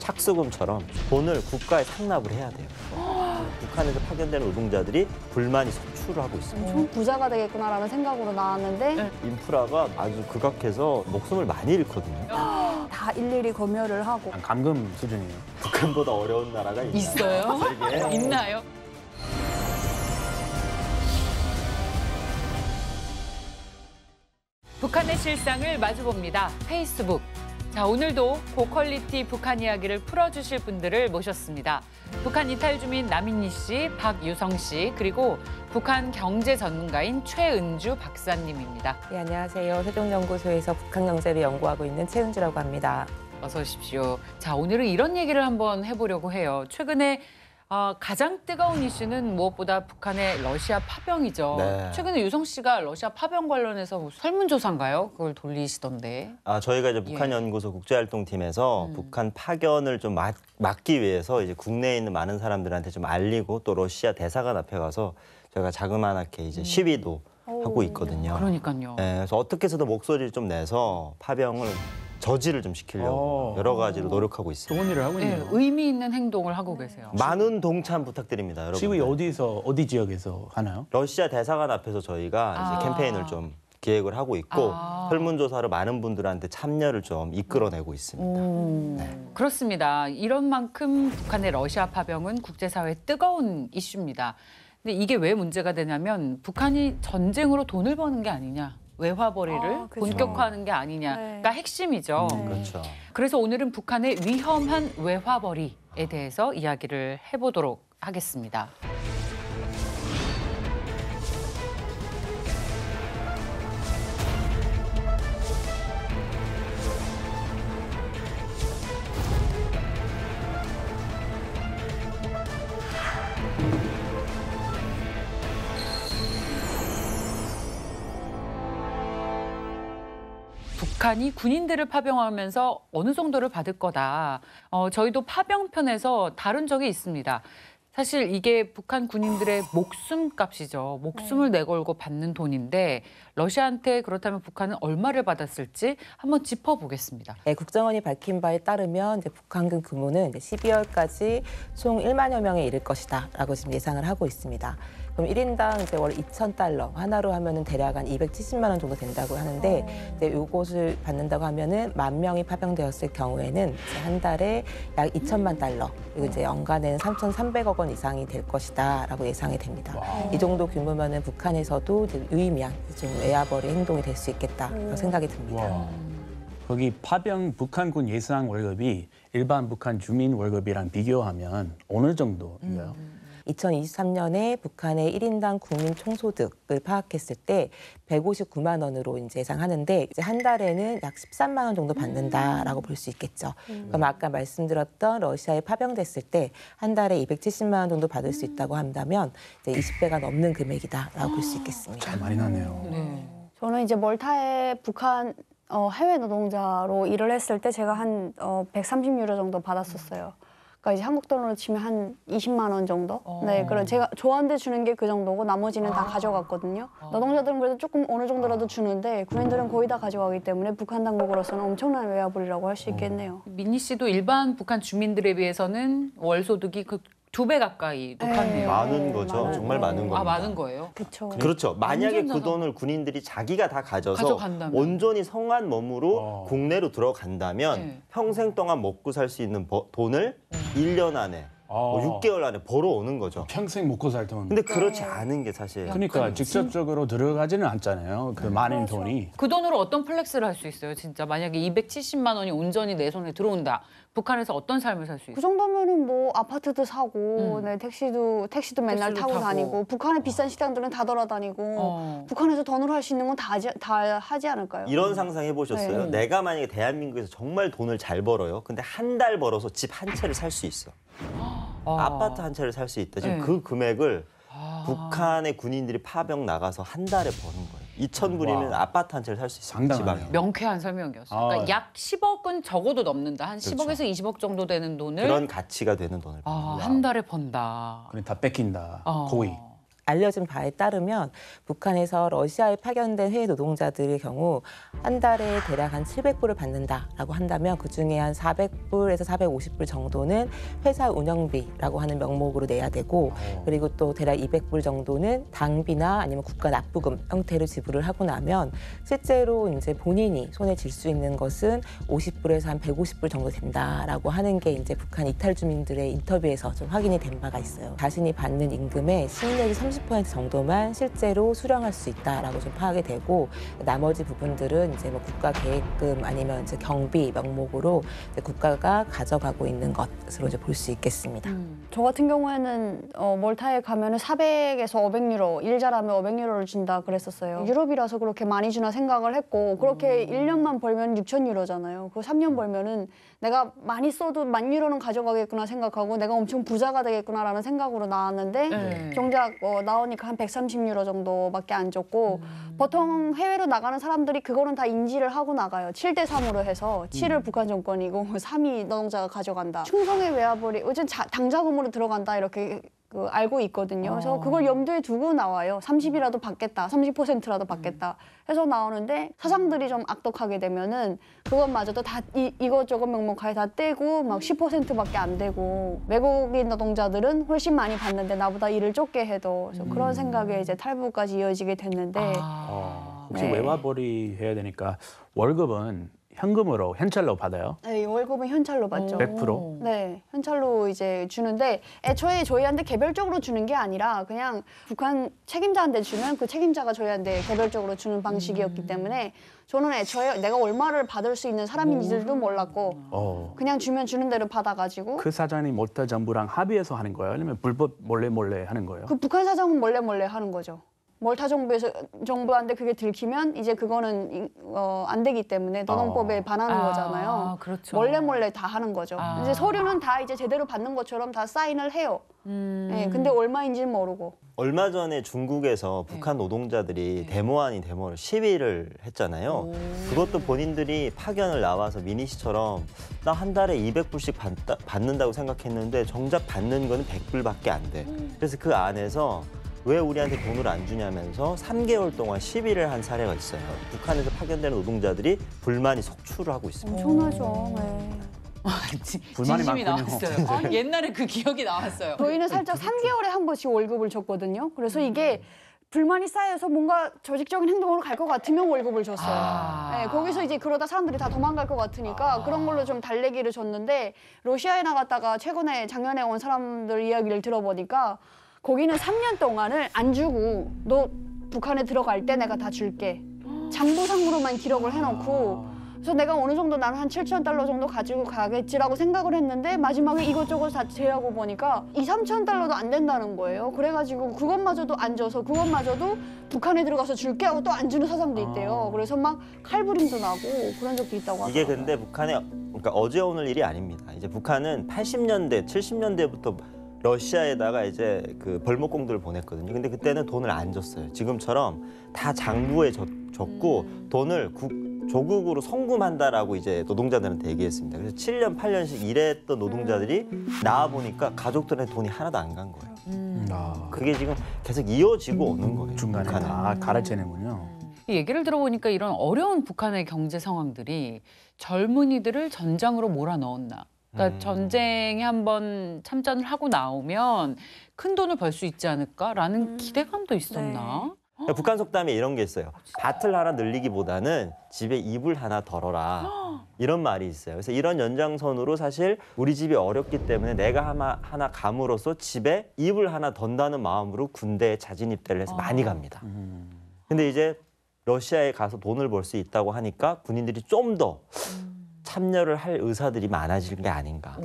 착수금처럼 돈을 국가에 상납을 해야 돼요. 북한에서 파견되는 노동자들이 불만이 속출을 하고 있습니다. 좀 부자가 되겠구나라는 생각으로 나왔는데 인프라가 아주 극악해서 목숨을 많이 잃거든요. 다 일일이 검열을 하고. 감금 수준이에요. 북한보다 어려운 나라가 있나요? 있어요? 세계에? 있나요? 북한의 실상을 마주봅니다. 페이스북. 자, 오늘도 고퀄리티 북한 이야기를 풀어주실 분들을 모셨습니다. 북한 이탈 주민 남인희 씨, 박유성 씨, 그리고 북한 경제 전문가인 최은주 박사님입니다. 네, 안녕하세요. 세종연구소에서 북한 경제를 연구하고 있는 최은주라고 합니다. 어서 오십시오. 자, 오늘은 이런 얘기를 한번 해보려고 해요. 최근에 가장 뜨거운 이슈는 무엇보다 북한의 러시아 파병이죠. 네. 최근에 유성 씨가 러시아 파병 관련해서 뭐 설문조사인가요? 그걸 돌리시던데. 저희가 이제 북한연구소 국제활동팀에서 북한 파견을 좀 막기 위해서 이제 국내에 있는 많은 사람들한테 좀 알리고 또 러시아 대사관 앞에 가서 저희가 자그마하게 이제 시위도 하고 있거든요. 그러니까요. 네, 그래서 어떻게 해서든 목소리를 좀 내서 파병을 저지를 좀 시키려고 여러 가지로 노력하고 있습니다. 좋은 일을 하고 네, 있네요. 의미 있는 행동을 하고 계세요. 많은 동참 부탁드립니다, 여러분. 시위 어디 지역에서 하나요? 러시아 대사관 앞에서 저희가 이제 캠페인을 좀 기획을 하고 있고 설문조사로 많은 분들한테 참여를 좀 이끌어내고 있습니다. 그렇습니다. 이런 만큼 북한의 러시아 파병은 국제사회의 뜨거운 이슈입니다. 근데 이게 왜 문제가 되냐면 북한이 전쟁으로 돈을 버는 게 아니냐. 외화벌이를 그렇죠. 본격화하는 게 아니냐가 핵심이죠. 그렇죠. 그래서 오늘은 북한의 위험한 외화벌이에 대해서 이야기를 해보도록 하겠습니다. 북한이 군인들을 파병하면서 어느 정도를 받을 거다. 저희도 파병편에서 다룬 적이 있습니다. 사실 이게 북한 군인들의 목숨값이죠. 목숨을 내걸고 받는 돈인데 러시아한테 그렇다면 북한은 얼마를 받았을지 한번 짚어보겠습니다. 네, 국정원이 밝힌 바에 따르면 이제 북한군 규모는 이제 12월까지 총 1만여 명에 이를 것이다라고 지금 예상을 하고 있습니다. 그럼 1인당 이제 월 2,000달러, 하나로 하면은 대략 한 270만 원 정도 된다고 하는데 이제 요것을 받는다고 하면은 10,000명이 파병되었을 경우에는 이제 한 달에 약 2천만 달러, 그리고 이제 연간에는 3,300억 원 이상이 될 것이다라고 예상이 됩니다. 이 정도 규모면은 북한에서도 이제 유의미한 좀 외화벌이 행동이 될 수 있겠다 생각이 듭니다. 와. 거기 파병 북한군 예상 월급이 일반 북한 주민 월급이랑 비교하면 어느 정도인가요? 2023년에 북한의 1인당 국민 총소득을 파악했을 때 159만 원으로 이제 예상하는데 이제 한 달에는 약 13만 원 정도 받는다라고 볼 수 있겠죠. 그럼 아까 말씀드렸던 러시아에 파병됐을 때 한 달에 270만 원 정도 받을 수 있다고 한다면 이제 20배가 넘는 금액이다라고 볼 수 있겠습니다. 참 많이 나네요. 네. 저는 이제 멀타에 북한 해외 노동자로 일을 했을 때 제가 한 130유로 정도 받았었어요. 그러니까 이제 한국 돈으로 치면 한 20만 원 정도. 네, 그럼 제가 저한테 주는 게 그 정도고 나머지는 다 가져갔거든요. 노동자들은 그래도 조금 어느 정도라도 주는데 군인들은 거의 다 가져가기 때문에 북한 당국으로서는 엄청난 외화벌이라고 할 수 있겠네요. 민희 씨도 일반 북한 주민들에 비해서는 월 소득이 그 2배 가까이 높았네요. 많은 거죠. 많아요. 정말 많은 겁니다. 많은 거예요? 그렇죠. 그렇죠. 만약에 완전 그 나가- 돈을 군인들이 자기가 다 가져서 가져간다면. 온전히 성한 몸으로 국내로 들어간다면 네. 평생 동안 먹고 살 수 있는 돈을 1년 안에, 뭐 6개월 안에 벌어오는 거죠. 평생 먹고 살 돈. 근데 그렇지 않은 게 사실 그러니까 직접적으로 들어가지는 않잖아요. 그 많은 돈이. 그 돈으로 어떤 플렉스를 할 수 있어요, 진짜? 만약에 270만 원이 온전히 내 손에 들어온다. 북한에서 어떤 삶을 살 수 그 있어요? 정도면은 뭐 아파트도 사고, 네, 택시도 맨날 택시도 타고 타고. 다니고, 북한의 비싼 식당들은 다 돌아다니고, 북한에서 돈으로 할 수 있는 건 다 하지 않을까요? 이런 상상 해보셨어요? 내가 만약에 대한민국에서 정말 돈을 잘 벌어요. 근데 한 달 벌어서 집 한 채를 살 수 있어. 아파트 한 채를 살 수 있다. 지금 네. 그 금액을 북한의 군인들이 파병 나가서 한 달에 버는 거예요. 2,000불이면 아파트 한 채를 살 수 있어요. 상당하네요. 지방에. 명쾌한 설명이었어요. 그러니까 약 10억은 적어도 넘는다. 한 10억에서 20억 정도 되는 돈을 그런 가치가 되는 돈을 버는 거예요. 한 달에 번다. 그래 다 뺏긴다. 어. 고의. 알려진 바에 따르면 북한에서 러시아에 파견된 해외 노동자들의 경우 한 달에 대략 한 700불을 받는다라고 한다면 그중에 한 400불에서 450불 정도는 회사 운영비라고 하는 명목으로 내야 되고 그리고 또 대략 200불 정도는 당비나 아니면 국가 납부금 형태로 지불을 하고 나면 실제로 이제 본인이 손에 쥘 수 있는 것은 50불에서 한 150불 정도 된다라고 하는 게 이제 북한 이탈 주민들의 인터뷰에서 좀 확인이 된 바가 있어요. 자신이 받는 임금의 10 내지 30% 정도만 실제로 수령할 수 있다라고 좀 파악이 되고 나머지 부분들은 이제 뭐 국가 계획금 아니면 이제 경비 명목으로 이제 국가가 가져가고 있는 것으로 이제 볼 수 있겠습니다. 저 같은 경우에는 몰타에 가면은 400에서 500유로, 일 잘하면 500유로를 준다 그랬었어요. 유럽이라서 그렇게 많이 주나 생각을 했고 그렇게 1년만 벌면 6,000유로잖아요. 그 3년 벌면은 내가 많이 써도 10,000유로는 가져가겠구나 생각하고 내가 엄청 부자가 되겠구나라는 생각으로 나왔는데 정작 나오니까 한 130유로 정도밖에 안 줬고 보통 해외로 나가는 사람들이 그거는 다 인지를 하고 나가요. 7대 3으로 해서 7을 북한 정권이고 3이 노동자가 가져간다. 충성의 외화벌이 어쨌든 당자금으로 들어간다 이렇게 알고 있거든요. 그래서 그걸 염두에 두고 나와요. 30이라도 받겠다, 30%라도 받겠다 해서 나오는데 사상들이 좀 악독하게 되면은 그것마저도 다 이것저것 명목하에 다 떼고 막 10%밖에 안 되고 외국인 노동자들은 훨씬 많이 받는데 나보다 일을 적게 해도 그래서 그런 생각에 이제 탈북까지 이어지게 됐는데 혹시 네. 외화벌이 해야 되니까 월급은 현금으로 현찰로 받아요? 네, 월급은 현찰로 받죠. 100%? 네, 현찰로 이제 주는데 애초에 저희한테 개별적으로 주는 게 아니라 그냥 북한 책임자한테 주면 그 책임자가 저희한테 개별적으로 주는 방식이었기 때문에 저는 애초에 내가 얼마를 받을 수 있는 사람인지도 몰랐고 그냥 주면 주는 대로 받아가지고 그 사장이 몰타 정부랑 합의해서 하는 거예요? 아니면 불법 몰래 하는 거예요? 그 북한 사정은 몰래 하는 거죠. 몰타 정부한테 그게 들키면 이제 그거는 안 되기 때문에 노동법에 반하는 거잖아요. 그렇죠. 몰래 다 하는 거죠. 이제 서류는 다 이제 제대로 받는 것처럼 다 사인을 해요. 네, 근데 얼마인지는 모르고. 얼마 전에 중국에서 북한 노동자들이 데모를 시위를 했잖아요. 그것도 본인들이 파견을 나와서 미니 씨처럼 나 한 달에 200불씩 받는다고 생각했는데 정작 받는 거는 100불밖에 안 돼. 그래서 그 안에서 왜 우리한테 돈을 안 주냐면서 3개월 동안 시위를 한 사례가 있어요. 북한에서 파견되는 노동자들이 불만이 속출을 하고 있습니다. 엄청나죠. 네. 불만이 진심이 많군요. 나왔어요. 옛날에 그 기억이 나왔어요. 저희는 살짝 3개월에 한 번씩 월급을 줬거든요. 그래서 이게 불만이 쌓여서 뭔가 조직적인 행동으로 갈 것 같으면 월급을 줬어요. 네, 거기서 이제 그러다 사람들이 다 도망갈 것 같으니까 그런 걸로 좀 달래기를 줬는데 러시아에 나갔다가 작년에 온 사람들 이야기를 들어보니까 거기는 3년 동안을 안 주고 너 북한에 들어갈 때 내가 다 줄게. 장부상으로만 기록을 해놓고 그래서 내가 어느 정도 나는 한 7,000달러 정도 가지고 가겠지라고 생각을 했는데 마지막에 이것저것 다 제하고 보니까 2,000~3,000달러도 안 된다는 거예요. 그래가지고 그것마저도 안 줘서 그것마저도 북한에 들어가서 줄게 하고 또 안 주는 사상도 있대요. 그래서 막 칼부림도 나고 그런 적도 있다고 하더라고요. 이게 근데 그러니까 어제 오늘 일이 아닙니다. 이제 북한은 80년대, 70년대부터 러시아에다가 이제 그 벌목공들을 보냈거든요. 근데 그때는 돈을 안 줬어요. 지금처럼 다 장부에 줬고 돈을 조국으로 송금한다라고 이제 노동자들한테 얘기했습니다. 그래서 7년, 8년씩 일했던 노동자들이 나와 보니까 가족들한테 돈이 하나도 안 간 거예요. 그게 지금 계속 이어지고 오는 거예요. 중간에 북한은. 갈아치는군요. 이 얘기를 들어보니까 이런 어려운 북한의 경제 상황들이 젊은이들을 전장으로 몰아넣었나. 그러니까 전쟁에 한번 참전을 하고 나오면 큰 돈을 벌 수 있지 않을까라는 기대감도 있었나? 그러니까 북한 속담에 이런 게 있어요. 밭을 하나 늘리기보다는 집에 이불 하나 덜어라. 이런 말이 있어요. 그래서 이런 연장선으로 사실 우리 집이 어렵기 때문에 내가 하나 감으로써 집에 이불 하나 던다는 마음으로 군대에 자진 입대를 해서 많이 갑니다. 근데 이제 러시아에 가서 돈을 벌 수 있다고 하니까 군인들이 좀 더 참여를 할 의사들이 많아질 게 아닌가.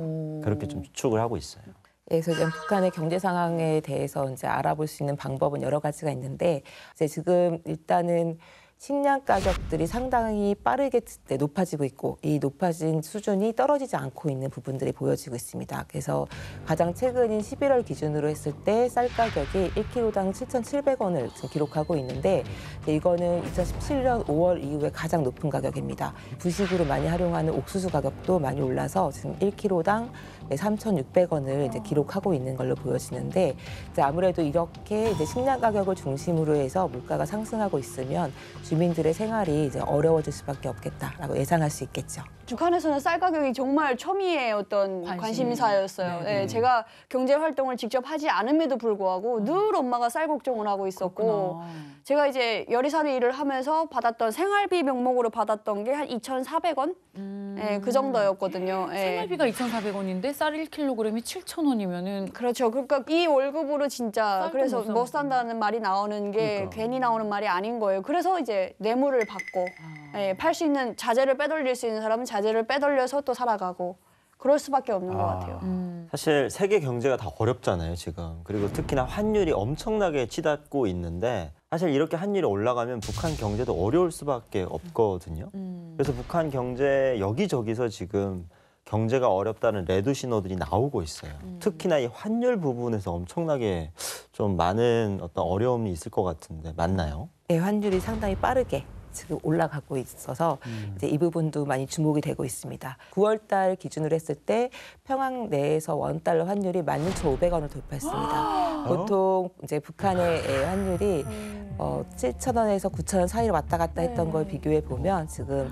그렇게 좀 추측을 하고 있어요. 그래서 이제 북한의 경제 상황에 대해서 이제 알아볼 수 있는 방법은 여러 가지가 있는데 이제 지금 일단은 식량 가격들이 상당히 빠르게 높아지고 있고 이 높아진 수준이 떨어지지 않고 있는 부분들이 보여지고 있습니다. 그래서 가장 최근인 11월 기준으로 했을 때 쌀 가격이 1kg당 7,700원을 기록하고 있는데 이거는 2017년 5월 이후에 가장 높은 가격입니다. 부식으로 많이 활용하는 옥수수 가격도 많이 올라서 지금 1kg당 3,600원을 이제 기록하고 있는 걸로 보여지는데 이제 아무래도 이렇게 이제 식량 가격을 중심으로 해서 물가가 상승하고 있으면 주민들의 생활이 이제 어려워질 수밖에 없겠다라고 예상할 수 있겠죠. 북한에서는 쌀 가격이 정말 초미의 어떤 관심사였어요. 네, 제가 경제 활동을 직접 하지 않음에도 불구하고 늘 엄마가 쌀 걱정을 하고 있었고 그렇구나. 제가 이제 요리사로 일을 하면서 받았던 생활비 명목으로 받았던 게 한 2,400원? 네, 그 정도였거든요. 네. 생활비가 2,400원인데 쌀 1kg이 7,000원이면은 그렇죠. 그러니까 이 월급으로 진짜 쌀도 그래서 못 못 산다는 말이 나오는 게 그러니까. 괜히 나오는 말이 아닌 거예요. 그래서 이제 뇌물을 받고 팔 수 있는 자재를 빼돌릴 수 있는 사람은 자재를 빼돌려서 또 살아가고 그럴 수밖에 없는 것 같아요. 사실 세계 경제가 다 어렵잖아요, 지금. 그리고 특히나 환율이 엄청나게 치닫고 있는데 사실 이렇게 환율이 올라가면 북한 경제도 어려울 수밖에 없거든요. 그래서 북한 경제 여기저기서 지금 경제가 어렵다는 레드 신호들이 나오고 있어요. 특히나 이 환율 부분에서 엄청나게 좀 많은 어떤 어려움이 있을 것 같은데 맞나요? 네, 환율이 상당히 빠르게 지금 올라가고 있어서 이제 이 부분도 많이 주목이 되고 있습니다. 9월 달 기준으로 했을 때 평양 내에서 원달러 환율이 16,500원을 돌파했습니다. 보통 이제 북한의 환율이 7,000원에서 9,000원 사이로 왔다 갔다 했던 걸 비교해 보면 지금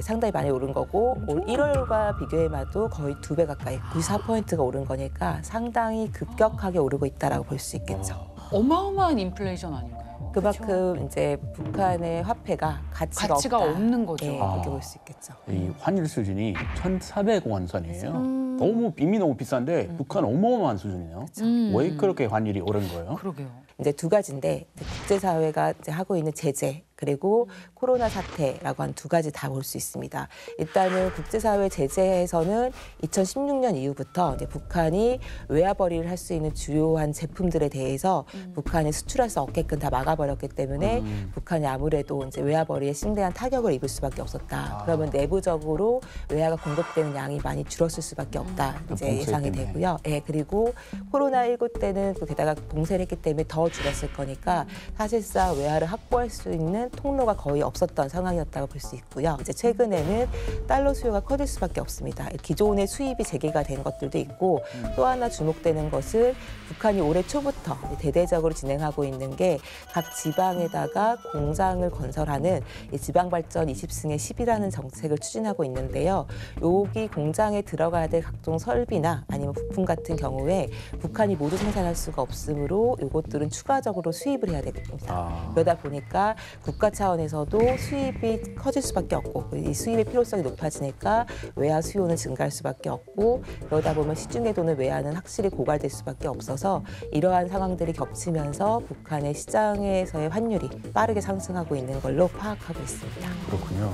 상당히 많이 오른 거고 올 1월과 비교해봐도 거의 2배 가까이 94%가 오른 거니까 상당히 급격하게 오르고 있다라고 볼 수 있겠죠. 어마어마한 인플레이션 아닌가요? 그만큼 이제 북한의 화폐가 가치가 없다. 없는 거죠. 네, 그렇게 볼 수 있겠죠. 이 환율 수준이 1,400원 선이에요. 너무 이미 너무 비싼데 북한 어마어마한 수준이에요. 왜 그렇게 환율이 오른 거예요? 그러게요. 이제 두 가지인데 국제사회가 이제 하고 있는 제재 그리고 코로나 사태라고 한 두 가지 다 볼 수 있습니다. 일단은 국제사회 제재에서는 2016년 이후부터 이제 북한이 외화벌이를 할 수 있는 주요한 제품들에 대해서 북한이 수출할 수 없게끔 다 막아버렸기 때문에 북한이 아무래도 이제 외화벌이에 심대한 타격을 입을 수밖에 없었다. 그러면 내부적으로 외화가 공급되는 양이 많이 줄었을 수밖에 없다. 이제 봉쇄 예상이 때문에. 되고요. 예, 그리고 코로나19 때는 또 게다가 봉쇄를 했기 때문에 더 줄었을 거니까 사실상 외화를 확보할 수 있는 통로가 거의 없었던 상황이었다고 볼 수 있고요. 이제 최근에는 달러 수요가 커질 수밖에 없습니다. 기존의 수입이 재개가 된 것들도 있고 또 하나 주목되는 것은 북한이 올해 초부터 대대적으로 진행하고 있는 게 각 지방에다가 공장을 건설하는 이 지방발전 20승의 10이라는 정책을 추진하고 있는데요. 여기 공장에 들어가야 될 각종 설비나 아니면 부품 같은 경우에 북한이 모두 생산할 수가 없으므로 이것들은 추가적으로 수입을 해야 됩니다. 그러다 보니까 국가 차원에서도 수입이 커질 수밖에 없고 이 수입의 필요성이 높아지니까 외화 수요는 증가할 수밖에 없고 그러다 보면 시중에 도는 외화는 확실히 고갈될 수밖에 없어서 이러한 상황들이 겹치면서 북한의 시장에서의 환율이 빠르게 상승하고 있는 걸로 파악하고 있습니다. 그렇군요.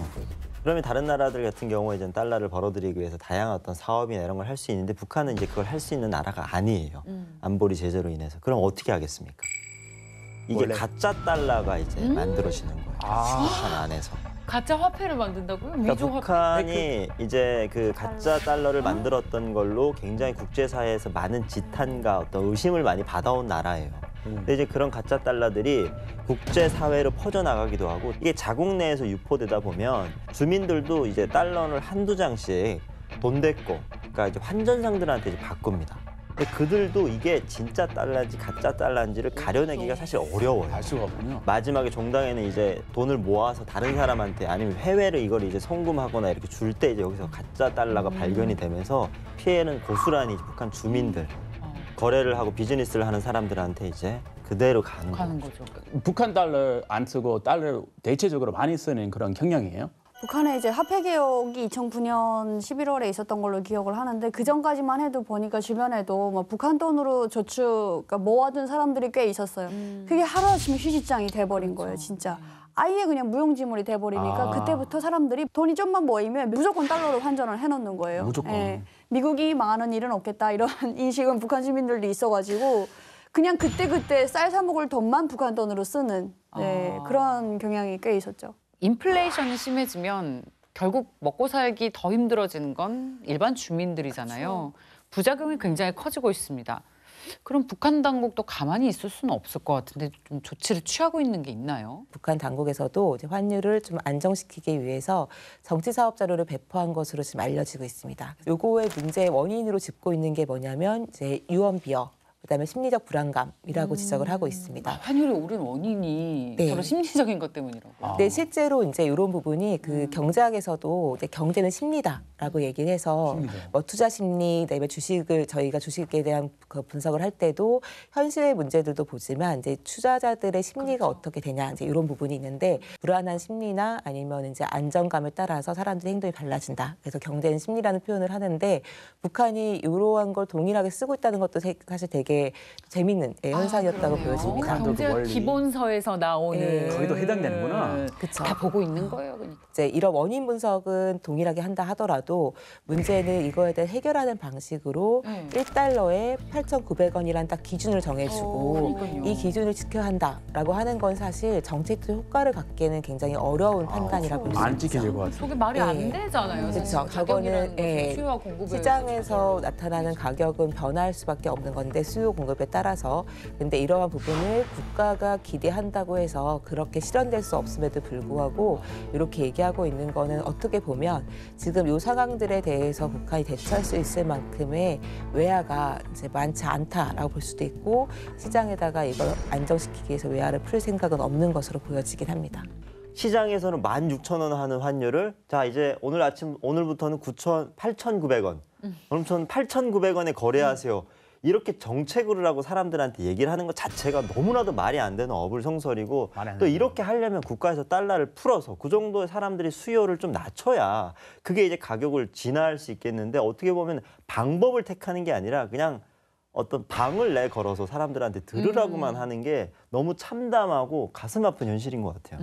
그러면 다른 나라들 같은 경우에 이제 달러를 벌어들이기 위해서 다양한 어떤 사업이나 이런 걸 할 수 있는데 북한은 이제 그걸 할 수 있는 나라가 아니에요. 안보리 제재로 인해서. 그럼 어떻게 하겠습니까? 이게 원래- 가짜 달러가 이제 만들어지는 거예요. 북한 안에서. 가짜 화폐를 만든다고요? 그러니까 위조 화폐. 북한이 이제 그 가짜 달러를 만들었던 걸로 굉장히 국제사회에서 많은 지탄과 어떤 의심을 많이 받아온 나라예요. 근데 이제 그런 가짜 달러들이 국제사회로 퍼져나가기도 하고 이게 자국 내에서 유포되다 보면 주민들도 이제 달러를 한두 장씩 돈 댔고 그러니까 이제 환전상들한테 이제 바꿉니다. 근데 그들도 이게 진짜 달러인지 가짜 달러인지를 가려내기가 사실 어려워요. 알 수가 없군요. 마지막에 종당에는 이제 돈을 모아서 다른 사람한테 아니면 해외로 이걸 이제 송금하거나 이렇게 줄 때 이제 여기서 가짜 달러가 발견이 되면서 피해는 고스란히 북한 주민들 거래를 하고 비즈니스를 하는 사람들한테 이제 그대로 가는 거죠. 북한 달러 안 쓰고 달러 대체적으로 많이 쓰는 그런 경향이에요? 북한에 이제 화폐 개혁이 2009년 11월에 있었던 걸로 기억을 하는데 그 전까지만 해도 보니까 주변에도 뭐 북한 돈으로 저축 그러니까 모아둔 사람들이 꽤 있었어요. 그게 하루아침에 휴지장이 돼버린 거예요, 진짜. 아예 그냥 무용지물이 돼버리니까 그때부터 사람들이 돈이 좀만 모이면 무조건 달러로 환전을 해놓는 거예요. 무조건. 예. 미국이 망하는 일은 없겠다 이런 인식은 북한 시민들도 있어가지고 그냥 그때그때 쌀 사 먹을 돈만 북한 돈으로 쓰는 네, 그런 경향이 꽤 있었죠. 인플레이션이 심해지면 결국 먹고 살기 더 힘들어지는 건 일반 주민들이잖아요. 부작용이 굉장히 커지고 있습니다. 그럼 북한 당국도 가만히 있을 수는 없을 것 같은데 좀 조치를 취하고 있는 게 있나요? 북한 당국에서도 이제 환율을 좀 안정시키기 위해서 정치 사업 자료를 배포한 것으로 지금 알려지고 있습니다. 요거의 문제의 원인으로 짚고 있는 게 뭐냐면 이제 유언비어, 그다음에 심리적 불안감이라고 지적을 하고 있습니다. 환율이 오른 원인이 네. 저런 심리적인 것 때문이라고. 네, 실제로 이제 이런 부분이 그 경제학에서도 이제 경제는 심리다라고 얘기를 해서 심리죠. 뭐 투자 심리, 그다음에 주식을 저희가 주식에 대한 그 분석을 할 때도 현실의 문제들도 보지만 이제 투자자들의 심리가 어떻게 되냐 이제 이런 부분이 있는데 불안한 심리나 아니면 이제 안정감에 따라서 사람들의 행동이 달라진다. 그래서 경제는 심리라는 표현을 하는데 북한이 이러한 걸 동일하게 쓰고 있다는 것도 사실 되게 재밌는 현상이었다고 그러네요. 보여집니다. 북한도 그 경제 원리. 기본서에서 나오는 네. 거기도 해당되는구나. 그쵸. 다 보고 있는 거예요, 그러니까. 이제 이런 원인 분석은 동일하게 한다 하더라도 문제는 이거에 대해 해결하는 방식으로 네. 1달러에 8,900원이란 딱 기준을 정해주고 그러니까요. 이 기준을 지켜야 한다라고 하는 건 사실 정책적 효과를 갖기에는 굉장히 어려운 판단이라 볼 수 안 있죠. 지켜질 것 같아요. 저게 말이 안 네. 되잖아요. 그쵸. 사실 가격이라는 저거는, 것은 예, 수요와 공급을 시장에서 나타나는 가격은 변화할 수밖에 없는 건데 수요 공급에 따라서 근데 이러한 부분을 국가가 기대한다고 해서 그렇게 실현될 수 없음에도 불구하고 이렇게 얘기하고 있는 거는 어떻게 보면 지금 이 상황들에 대해서 북한이 대처할 수 있을 만큼의 외화가 이제 많지 않다라고 볼 수도 있고 시장에다가 이걸 안정시키기 위해서 외화를 풀 생각은 없는 것으로 보여지긴 합니다. 시장에서는 16,000원 하는 환율을 자 이제 오늘부터는 8,900원. 그럼 저는 8,900원에 거래하세요. 이렇게 정책을 하고 사람들한테 얘기를 하는 것 자체가 너무나도 말이 안 되는 어불성설이고 말이 안 또 되죠. 이렇게 하려면 국가에서 달러를 풀어서 그 정도의 사람들이 수요를 좀 낮춰야 그게 이제 가격을 진화할 수 있겠는데 어떻게 보면 방법을 택하는 게 아니라 그냥 어떤 방을 내걸어서 사람들한테 들으라고만 하는 게 너무 참담하고 가슴 아픈 현실인 것 같아요.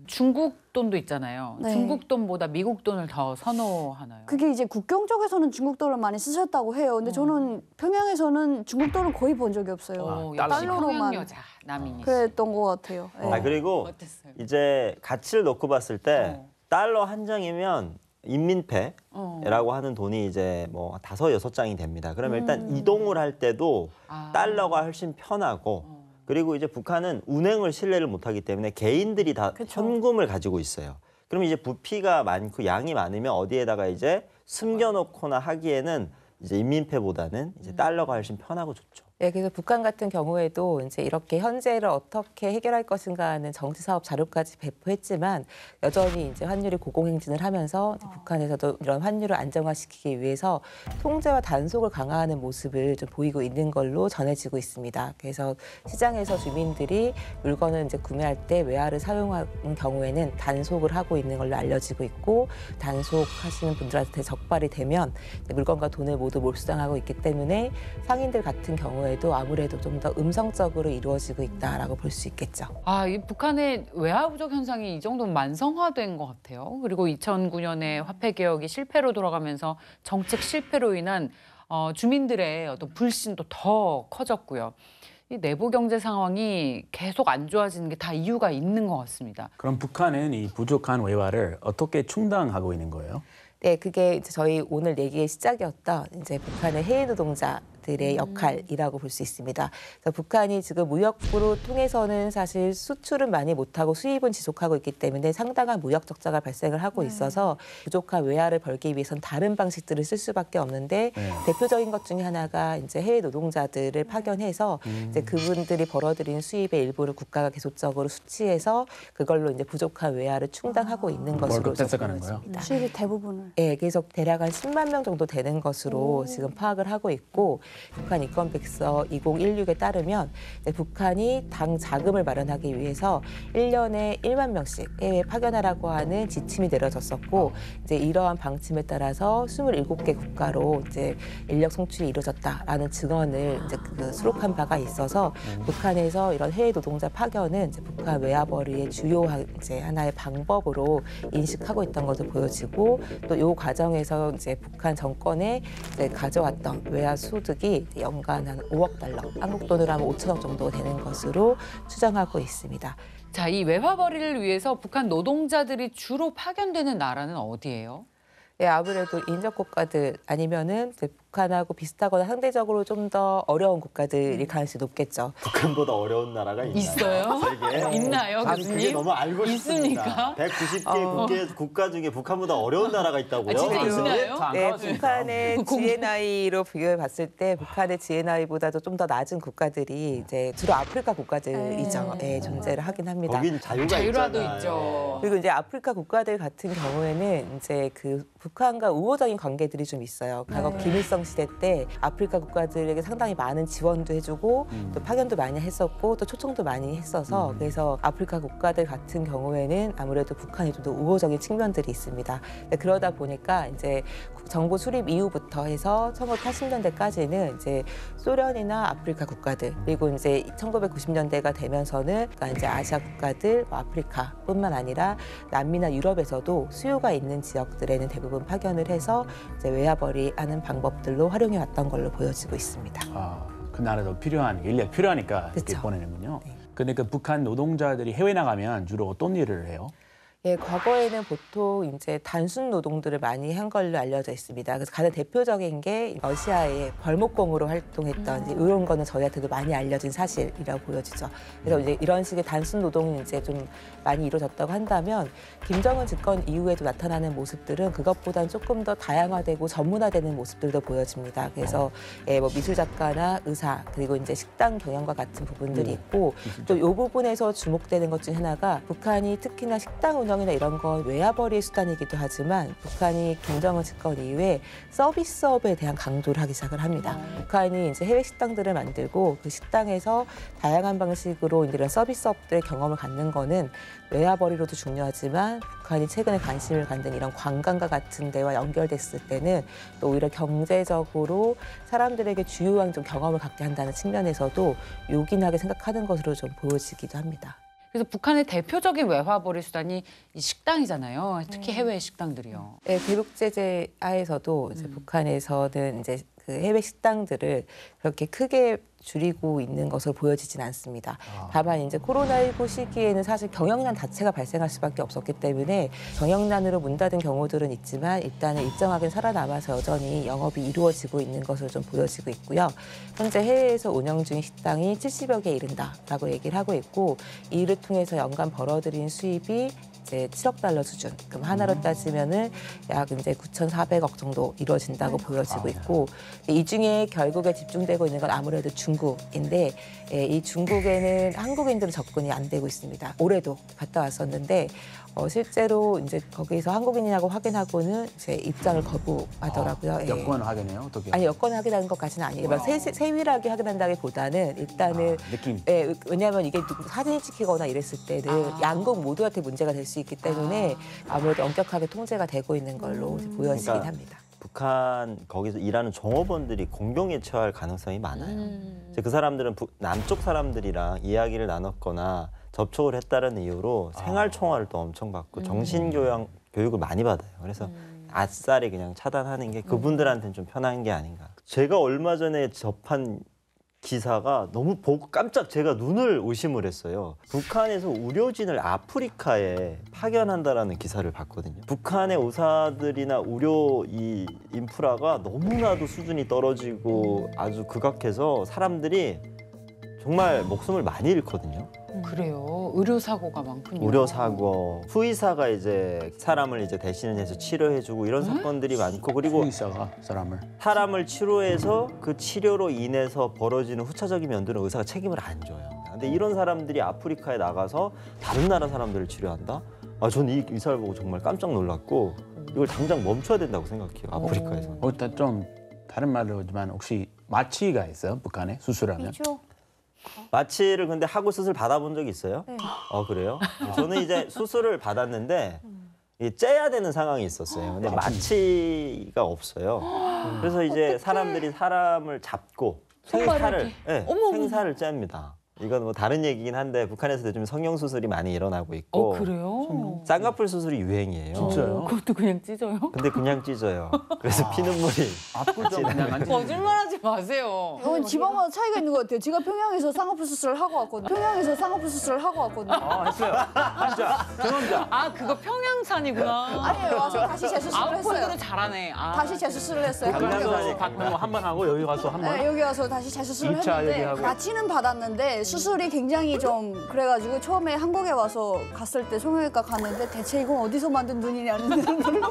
중국 돈도 있잖아요. 네. 중국 돈보다 미국 돈을 더 선호하나요? 그게 이제 국경 쪽에서는 중국 돈을 많이 쓰셨다고 해요. 근데 저는 평양에서는 중국 돈을 거의 본 적이 없어요. 역시 달러로만 평양 여자 남인이. 그랬던 것 같아요. 네. 아 그리고 어땠어요? 이제 가치를 놓고 봤을 때 달러 한 장이면 인민폐라고 하는 돈이 이제 뭐 5-6장이 됩니다. 그러면 일단 이동을 할 때도 달러가 훨씬 편하고 그리고 이제 북한은 운행을 신뢰를 못하기 때문에 개인들이 다 현금을 가지고 있어요. 그럼 이제 부피가 많고 양이 많으면 어디에다가 이제 숨겨놓거나 하기에는 이제 인민폐보다는 이제 달러가 훨씬 편하고 좋죠. 네, 그래서 북한 같은 경우에도 이제 이렇게 현재를 어떻게 해결할 것인가 하는 정치 사업 자료까지 배포했지만 여전히 이제 환율이 고공행진을 하면서 이제 북한에서도 이런 환율을 안정화시키기 위해서 통제와 단속을 강화하는 모습을 좀 보이고 있는 걸로 전해지고 있습니다. 그래서 시장에서 주민들이 물건을 이제 구매할 때 외화를 사용하는 경우에는 단속을 하고 있는 걸로 알려지고 있고 단속하시는 분들한테 적발이 되면 물건과 돈을 모두 몰수당하고 있기 때문에 상인들 같은 경우에도 아무래도 좀 더 음성적으로 이루어지고 있다라고 볼 수 있겠죠. 이 북한의 외화 부족 현상이 이 정도면 만성화된 것 같아요. 그리고 2009년에 화폐 개혁이 실패로 돌아가면서 정책 실패로 인한 주민들의 어떤 불신도 더 커졌고요. 이 내부 경제 상황이 계속 안 좋아지는 게 다 이유가 있는 것 같습니다. 그럼 북한은 이 부족한 외화를 어떻게 충당하고 있는 거예요? 네, 그게 이제 저희 오늘 얘기의 시작이었던 이제 북한의 해외 노동자들의 역할이라고 볼 수 있습니다. 그래서 북한이 지금 무역부로 통해서는 사실 수출은 많이 못하고 수입은 지속하고 있기 때문에 상당한 무역 적자가 발생을 하고 있어서 부족한 외화를 벌기 위해선 다른 방식들을 쓸 수밖에 없는데 대표적인 것 중에 하나가 이제 해외 노동자들을 파견해서 이제 그분들이 벌어들인 수입의 일부를 국가가 계속적으로 수취해서 그걸로 이제 부족한 외화를 충당하고 있는 것으로 월급 떼서가는 거예요? 보여집니다. 수입의 대부분을. 네, 그래서 대략 한 10만 명 정도 되는 것으로 지금 파악을 하고 있고 북한 인권백서 2016에 따르면 북한이 당 자금을 마련하기 위해서 1년에 1만 명씩 해외에 파견하라고 하는 지침이 내려졌었고 이제 이러한 방침에 따라서 27개 국가로 이제 인력 송출이 이루어졌다라는 증언을 이제 수록한 바가 있어서 북한에서 이런 해외 노동자 파견은 이제 북한 외화벌이의 주요 이제 하나의 방법으로 인식하고 있던 것으로 보여지고 또 이 과정에서 이제 북한 정권에 이제 가져왔던 외화 소득이 수익이 연간 한 5억 달러, 한국 돈으로 하면 5천억 정도 되는 것으로 추정하고 있습니다. 자, 이 외화벌이를 위해서 북한 노동자들이 주로 파견되는 나라는 어디예요? 예, 아무래도 인접 국가들 아니면은 이제 북한하고 비슷하거나 상대적으로 좀 더 어려운 국가들이 가능성이 높겠죠. 북한보다 어려운 나라가 있나요? 있어요? 세계에? 있나요, 아니, 교수님? 그게 너무 알고 있습니까? 싶습니다. 190개 국가 중에 북한보다 어려운 나라가 있다고요? 아, 진짜 교수님? 있나요? 네, 북한의 GNI로 비교해 봤을 때 북한의 GNI보다도 좀 더 낮은 국가들이 이제 주로 아프리카 국가들이죠. 네, 존재를 하긴 합니다. 거긴 자유가 자유라도 있잖아요. 있죠. 그리고 이제 아프리카 국가들 같은 경우에는 이제 그 북한과 우호적인 관계들이 좀 있어요. 과거 김일성 시대 때 아프리카 국가들에게 상당히 많은 지원도 해주고 또 파견도 많이 했었고 또 초청도 많이 했어서 그래서 아프리카 국가들 같은 경우에는 아무래도 북한이 좀 더 우호적인 측면들이 있습니다. 그러다 보니까 이제 정부 수립 이후부터 해서 1980년대까지는 이제 소련이나 아프리카 국가들 그리고 이제 1990년대가 되면서는 그러니까 이제 아시아 국가들, 아프리카뿐만 아니라 남미나 유럽에서도 수요가 있는 지역들에는 대부분 파견을 해서 이제 외화벌이하는 방법들로 활용해 왔던 걸로 보여지고 있습니다. 아, 그 나라도 필요한 인력 필요하니까 이렇게 그쵸. 보내는군요. 그러니까 북한 노동자들이 해외 나가면 주로 어떤 일을 해요? 예, 과거에는 보통 이제 단순 노동들을 많이 한 걸로 알려져 있습니다. 그래서 가장 대표적인 게 러시아의 벌목공으로 활동했던 이제 이런 거는 저희한테도 많이 알려진 사실이라고 보여지죠. 그래서 이제 이런 식의 단순 노동이 이제 좀 많이 이루어졌다고 한다면 김정은 집권 이후에도 나타나는 모습들은 그것보다는 조금 더 다양화되고 전문화되는 모습들도 보여집니다. 그래서 예, 뭐 미술 작가나 의사 그리고 이제 식당 경영과 같은 부분들이 있고 또 이 부분에서 주목되는 것 중 하나가 북한이 특히나 식당 운영이나 이런 건 외화벌이의 수단이기도 하지만 북한이 김정은 집권 이후에 서비스업에 대한 강조를 하기 시작을 합니다. 북한이 이제 해외 식당들을 만들고 그 식당에서 다양한 방식으로 이런 서비스업들의 경험을 갖는 거는 외화벌이로도 중요하지만 북한이 최근에 관심을 갖는 이런 관광과 같은 데와 연결됐을 때는 또 오히려 경제적으로 사람들에게 주요한 좀 경험을 갖게 한다는 측면에서도 요긴하게 생각하는 것으로 좀 보여지기도 합니다. 그래서 북한의 대표적인 외화벌이 수단이 이 식당이잖아요. 특히 해외 식당들이요. 네, 대북 제재 하에서도 이제 북한에서는 이제 그 해외 식당들을 그렇게 크게 줄이고 있는 것으로 보여지진 않습니다. 다만 이제 코로나19 시기에는 사실 경영난 자체가 발생할 수밖에 없었기 때문에 경영난으로 문 닫은 경우들은 있지만 일단은 일정하게 살아남아서 여전히 영업이 이루어지고 있는 것으로 좀 보여지고 있고요. 현재 해외에서 운영 중인 식당이 70여 개 이른다라고 얘기를 하고 있고 이 일을 통해서 연간 벌어들인 수입이 이제 7억 달러 수준. 그럼 하나로 따지면은 약 이제 9,400억 정도 이루어진다고 보여지고 있고 이 중에 결국에 집중되고 있는 건 아무래도 중국인데 이 중국에는 한국인들은 접근이 안 되고 있습니다. 올해도 갔다 왔었는데 실제로 이제 거기서 한국인이라고 확인하고는 이제 입장을 거부하더라고요. 예. 여권 확인해요? 어떻게? 아니 여권 확인하는 것까지는 아니에요. 막 세밀하게 확인한다기보다는 일단은 느낌. 예, 왜냐하면 이게 사진이 찍히거나 이랬을 때는 양국 모두한테 문제가 될 수 있기 때문에 아무래도 엄격하게 통제가 되고 있는 걸로 보여지긴 그러니까 합니다. 북한 거기서 일하는 종업원들이 공경에 처할 가능성이 많아요. 이제 그 사람들은 남쪽 사람들이랑 이야기를 나눴거나 접촉을 했다는 이유로 생활 총알을 또 엄청 받고 교육을 많이 받아요. 그래서 아싸리 그냥 차단하는 게 그분들한테는 좀 편한 게 아닌가. 제가 얼마 전에 접한 기사가 너무 보고 깜짝 제가 눈을 의심을 했어요. 북한에서 의료진을 아프리카에 파견한다라는 기사를 봤거든요. 북한의 의사들이나 의료 이 인프라가 너무나도 수준이 떨어지고 아주 극악해서 사람들이 정말 목숨을 많이 잃거든요. 그래요. 의료 사고가 많군요. 의료 사고, 후의사가 이제 사람을 이제 대신해서 치료해주고 이런 사건들이 많고 그리고 의사가 사람을 치료해서 그 치료로 인해서 벌어지는 후차적인 면들은 의사가 책임을 안 져요. 근데 이런 사람들이 아프리카에 나가서 다른 나라 사람들을 치료한다? 저는 이 기사를 보고 정말 깜짝 놀랐고 이걸 당장 멈춰야 된다고 생각해요. 아프리카에서. 일단 좀 다른 말로 하지만 혹시 마취가 있어요? 북한에 수술하면? 있죠. 마취를 근데 하고 수술 받아본 적이 있어요? 네. 그래요? 저는 이제 수술을 받았는데 째야 되는 상황이 있었어요. 근데 마취가 없어요. 그래서 이제 사람들이 사람을 잡고 생사를 짭니다. 이건 뭐 다른 얘기긴 한데 북한에서도 요즘 성형 수술이 많이 일어나고 있고 그래요? 쌍꺼풀 수술이 유행이에요. 진짜요? 그것도 그냥 찢어요? 근데 그냥 찢어요. 그래서 피눈물이 압구정 그냥 안 찢어요. 거짓말하지 마세요. 이건 지방마다 차이가 있는 것 같아요. 제가 평양에서 쌍꺼풀 수술을 하고 왔거든요. 평양에서 쌍꺼풀 수술을 하고 왔거든요. 했어요. 진짜 경험자. 아 그거 평양산이구나. 아니에요. 와서 다시 재수술을 했어요. 아웃포인트로 잘하네. 다시 재수술을 했어요. 강남산이 박근호 한번 하고 여기 가서 한 번. 네, 여기 와서 다시 재수술을 2차 했는데 얘기하고. 마취는 받았는데 수술이 굉장히 좀 그래가지고 처음에 한국에 와서 갔을 때 성형외과 갔는데 대체 이건 어디서 만든 눈이냐는 눈을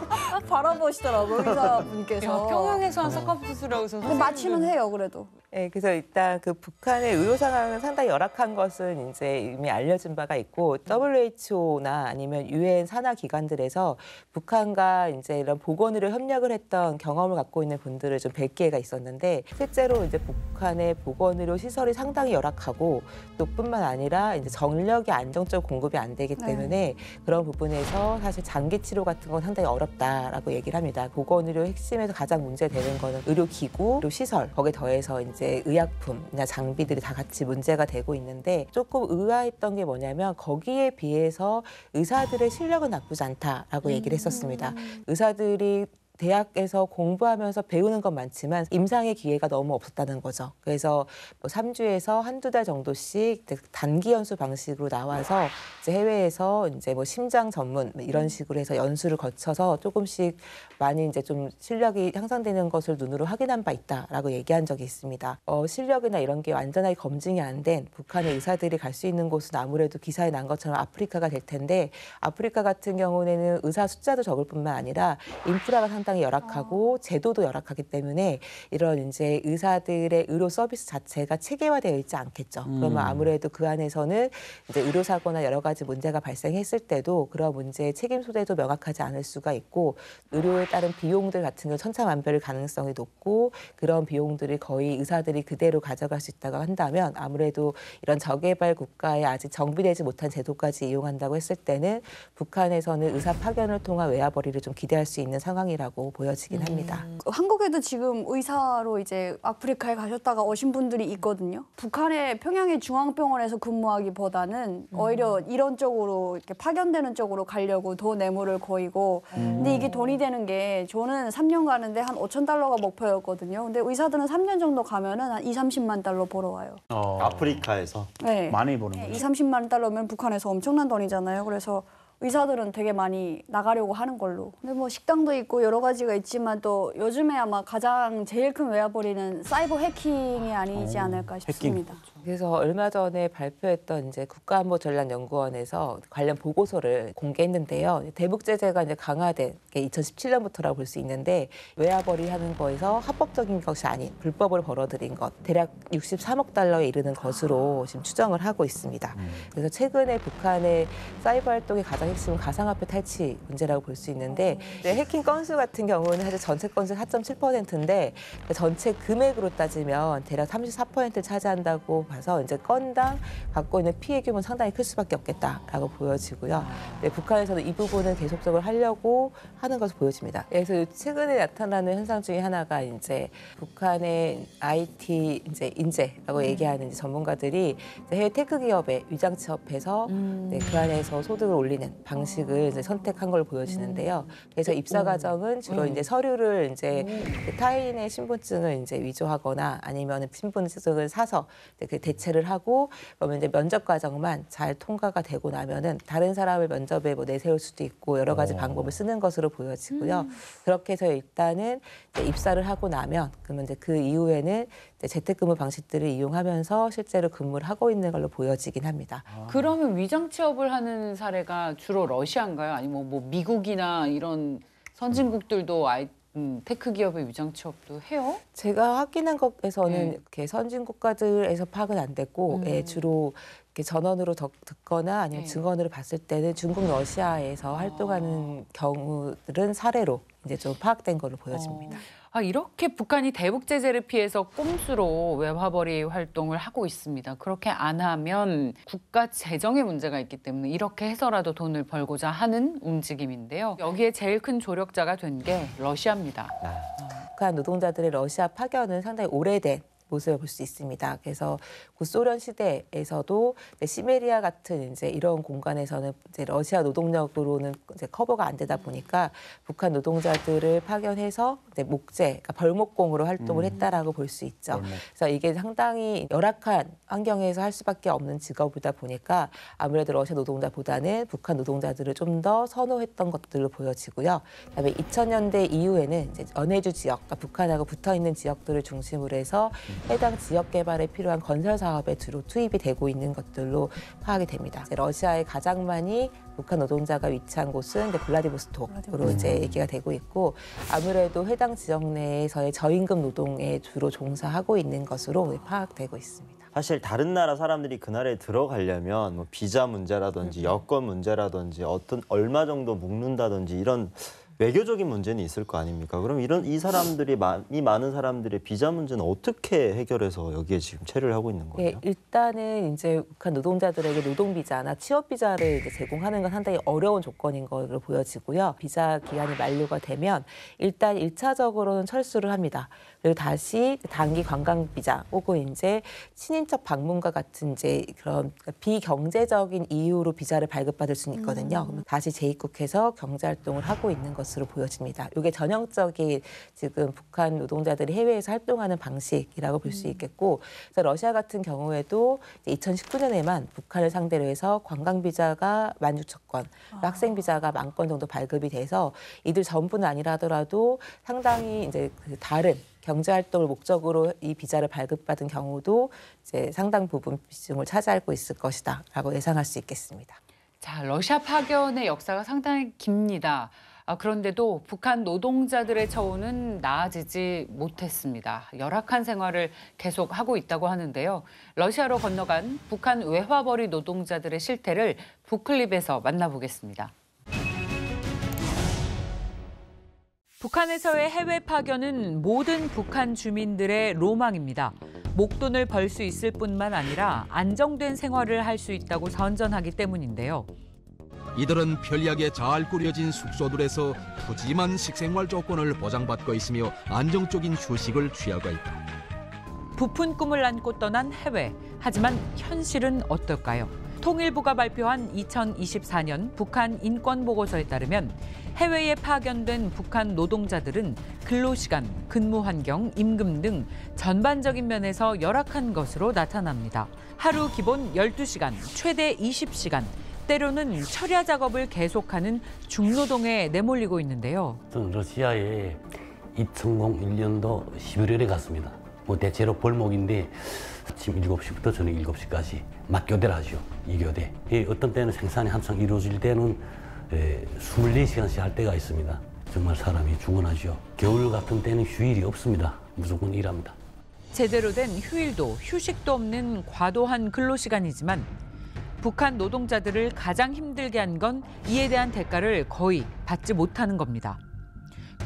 바라보시더라고요 의사분께서. 평양에서 한 쌍꺼풀 수술하고 있어서 근데 마취는 해요 그래도. 네, 그래서 일단 그 북한의 의료 상황은 상당히 열악한 것은 이제 이미 알려진 바가 있고 WHO나 아니면 유엔 산하 기관들에서 북한과 이제 이런 보건의료 협력을 했던 경험을 갖고 있는 분들을 좀 뵐 기회가 있었는데 실제로 이제 북한의 보건의료 시설이 상당히 열악하고 또 뿐만 아니라 이제 전력이 안정적 공급이 안 되기 때문에 그런 부분에서 사실 장기 치료 같은 건 상당히 어렵다라고 얘기를 합니다. 보건의료 핵심에서 가장 문제되는 거는 의료기구, 의료 시설 거기에 더해서 이제 의약품이나 장비들이 다 같이 문제가 되고 있는데 조금 의아했던 게 뭐냐면 거기에 비해서 의사들의 실력은 나쁘지 않다라고 얘기를 했었습니다. 의사들이 대학에서 공부하면서 배우는 건 많지만 임상의 기회가 너무 없었다는 거죠. 그래서 뭐 3주에서 한두 달 정도씩 단기 연수 방식으로 나와서 이제 해외에서 이제 뭐 심장 전문 이런 식으로 해서 연수를 거쳐서 조금씩 많이 이제 좀 실력이 향상되는 것을 눈으로 확인한 바 있다라고 얘기한 적이 있습니다. 실력이나 이런 게 완전하게 검증이 안 된 북한의 의사들이 갈 수 있는 곳은 아무래도 기사에 난 것처럼 아프리카가 될 텐데 아프리카 같은 경우에는 의사 숫자도 적을 뿐만 아니라 인프라가 상당히 열악하고 제도도 열악하기 때문에 이런 이제 의사들의 의료 서비스 자체가 체계화되어 있지 않겠죠. 그러면 아무래도 그 안에서는 이제 의료 사고나 여러 가지 문제가 발생했을 때도 그런 문제의 책임 소재도 명확하지 않을 수가 있고 의료에 따른 비용들 같은 경우 천차만별일 가능성이 높고 그런 비용들을 거의 의사들이 그대로 가져갈 수 있다고 한다면 아무래도 이런 저개발 국가에 아직 정비되지 못한 제도까지 이용한다고 했을 때는 북한에서는 의사 파견을 통한 외화벌이를 좀 기대할 수 있는 상황이라고 보여지긴 합니다. 한국에도 지금 의사로 이제 아프리카에 가셨다가 오신 분들이 있거든요. 북한의 평양의 중앙병원에서 근무하기보다는 오히려 이런 쪽으로 이렇게 파견되는 쪽으로 가려고 더 내물을 거이고 근데 이게 돈이 되는 게 저는 3년 가는데 한 5천 달러가 목표였거든요. 근데 의사들은 3년 정도 가면은 한 2, 30만 달러 벌어와요. 아프리카에서 네. 많이 보는 거죠. 2, 30만 달러면 북한에서 엄청난 돈이잖아요. 그래서 의사들은 되게 많이 나가려고 하는 걸로. 근데 뭐 식당도 있고 여러 가지가 있지만 또 요즘에 아마 가장 제일 큰 외화벌이는 사이버 해킹이 아니지 않을까 싶습니다. 그래서 얼마 전에 발표했던 이제 국가안보전략연구원에서 관련 보고서를 공개했는데요. 대북 제재가 이제 강화된 게 2017년부터라고 볼 수 있는데 외화벌이 하는 거에서 합법적인 것이 아닌 불법을 벌어들인 것 대략 63억 달러에 이르는 것으로 지금 추정을 하고 있습니다. 그래서 최근에 북한의 사이버 활동의 가장 핵심은 가상화폐 탈취 문제라고 볼 수 있는데 해킹 건수 같은 경우는 사실 전체 건수 4.7%인데 전체 금액으로 따지면 대략 34%를 차지한다고 봐서 이제 건당 갖고 있는 피해 규모는 상당히 클 수밖에 없겠다라고 보여지고요. 네, 북한에서는 이 부분을 계속적으로 하려고 하는 것으로 보여집니다. 그래서 최근에 나타나는 현상 중에 하나가 이제 북한의 IT 이제 인재라고 얘기하는 이제 전문가들이 이제 해외 테크 기업의 위장 취업해서 네, 그 안에서 소득을 올리는 방식을 이제 선택한 걸로 보여지는데요. 그래서 입사 과정은 주로 이제 서류를 이제 타인의 신분증을 이제 위조하거나 아니면 신분증을 사서 그 대체를 하고 그러면 이제 면접 과정만 잘 통과가 되고 나면은 다른 사람을 면접에 뭐 내세울 수도 있고 여러 가지 방법을 쓰는 것으로 보여지고요. 그렇게 해서 일단은 이제 입사를 하고 나면 그러면 이제 그 이후에는 이제 재택근무 방식들을 이용하면서 실제로 근무를 하고 있는 걸로 보여지긴 합니다. 그러면 위장 취업을 하는 사례가 주로 러시아인가요? 아니면 뭐 미국이나 이런 선진국들도 테크 기업의 위장 취업도 해요? 제가 확인한 것에서는 이렇게 선진 국가들에서 파악은 안 됐고 주로 이렇게 전원으로 듣거나 아니면 증언으로 봤을 때는 중국, 러시아에서 활동하는 경우들은 사례로 이제 좀 파악된 걸로 보여집니다. 이렇게 북한이 대북 제재를 피해서 꼼수로 외화벌이 활동을 하고 있습니다. 그렇게 안 하면 국가 재정에 문제가 있기 때문에 이렇게 해서라도 돈을 벌고자 하는 움직임인데요. 여기에 제일 큰 조력자가 된 게 러시아입니다. 북한 노동자들의 러시아 파견은 상당히 오래된 모습을 볼 수 있습니다. 그래서 구소련 시대에서도 이제 시베리아 같은 이제 이런 공간에서는 이제 러시아 노동력으로는 이제 커버가 안 되다 보니까 북한 노동자들을 파견해서 이제 목재, 그러니까 벌목공으로 활동을 했다라고 볼 수 있죠. 그래서 이게 상당히 열악한 환경에서 할 수밖에 없는 직업이다 보니까 아무래도 러시아 노동자보다는 북한 노동자들을 좀 더 선호했던 것들로 보여지고요. 그다음에 2000년대 이후에는 이제 연해주 지역, 그러니까 북한하고 붙어 있는 지역들을 중심으로 해서 해당 지역 개발에 필요한 건설 사업에 주로 투입이 되고 있는 것들로 파악이 됩니다. 이제 러시아에 가장 많이 북한 노동자가 위치한 곳은 이제 블라디보스톡으로 이제 얘기가 되고 있고 아무래도 해당 지역 내에서의 저임금 노동에 주로 종사하고 있는 것으로 파악되고 있습니다. 사실 다른 나라 사람들이 그 나라에 들어가려면 뭐 비자 문제라든지 여권 문제라든지 어떤 얼마 정도 묵는다든지 이런 외교적인 문제는 있을 거 아닙니까? 그럼 이 사람들이 이 많은 사람들의 비자 문제는 어떻게 해결해서 여기에 지금 체류를 하고 있는 거예요? 네, 일단은 이제 북한 노동자들에게 노동 비자나 취업 비자를 이제 제공하는 건 상당히 어려운 조건인 것으로 보여지고요. 비자 기한이 만료가 되면 일단 1차적으로는 철수를 합니다. 그리고 다시 단기 관광 비자 혹은 이제 친인척 방문과 같은 이제 그런 비경제적인 이유로 비자를 발급받을 수는 있거든요. 그러면 다시 재입국해서 경제 활동을 하고 있는 것으로 보여집니다. 이게 전형적인 지금 북한 노동자들이 해외에서 활동하는 방식이라고 볼 수 있겠고, 그래서 러시아 같은 경우에도 2019년에만 북한을 상대로 해서 관광 비자가 16,000건, 학생 비자가 10,000건 정도 발급이 돼서 이들 전부는 아니라 하더라도 상당히 이제 다른 경제 활동을 목적으로 이 비자를 발급받은 경우도 이제 상당 부분 비중을 차지하고 있을 것이다라고 예상할 수 있겠습니다. 자, 러시아 파견의 역사가 상당히 깁니다. 그런데도 북한 노동자들의 처우는 나아지지 못했습니다. 열악한 생활을 계속하고 있다고 하는데요. 러시아로 건너간 북한 외화벌이 노동자들의 실태를 북클립에서 만나보겠습니다. 북한에서의 해외 파견은 모든 북한 주민들의 로망입니다. 목돈을 벌 수 있을 뿐만 아니라 안정된 생활을 할 수 있다고 선전하기 때문인데요. 이들은 편리하게 잘 꾸려진 숙소들에서 푸짐한 식생활 조건을 보장받고 있으며 안정적인 휴식을 취하고 있다. 부푼 꿈을 안고 떠난 해외. 하지만 현실은 어떨까요? 통일부가 발표한 2024년 북한 인권보고서에 따르면 해외에 파견된 북한 노동자들은 근로시간, 근무환경, 임금 등 전반적인 면에서 열악한 것으로 나타납니다. 하루 기본 12시간, 최대 20시간, 때로는 철야 작업을 계속하는 중노동에 내몰리고 있는데요. 저는 러시아에 2001년도 11월에 갔습니다. 대체로 벌목인데 아침 7시부터 저녁 7시까지 맞교대를 하죠. 2교대. 어떤 때는 생산이 한창 이루어질 때는 24시간씩 할 때가 있습니다. 정말 사람이 죽어나죠. 겨울 같은 때는 휴일이 없습니다. 무조건 일합니다. 제대로 된 휴일도 휴식도 없는 과도한 근로시간이지만 북한 노동자들을 가장 힘들게 한 건 이에 대한 대가를 거의 받지 못하는 겁니다.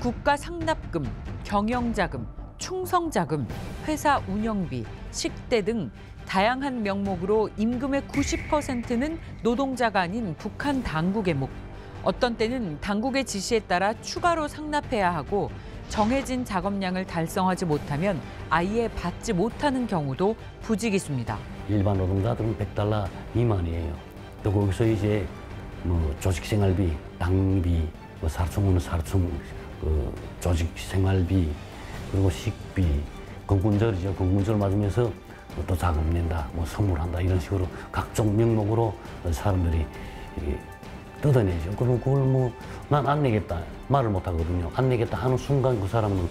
국가 상납금, 경영자금, 충성자금, 회사 운영비, 식대 등 다양한 명목으로 임금의 90%는 노동자가 아닌 북한 당국의 목. 어떤 때는 당국의 지시에 따라 추가로 상납해야 하고 정해진 작업량을 달성하지 못하면 아예 받지 못하는 경우도 부지기수입니다. 일반 노동자들은 $100 미만이에요. 또 거기서 이제 조직생활비, 당비, 사충은 사충, 조직생활비, 그리고 식비, 건군절이죠. 건군절 맞으면서 또 자금 낸다, 선물한다 이런 식으로 각종 명목으로 사람들이 뜯어내죠. 그럼 그걸 난 안 내겠다 말을 못 하거든요. 안 내겠다 하는 순간 그 사람은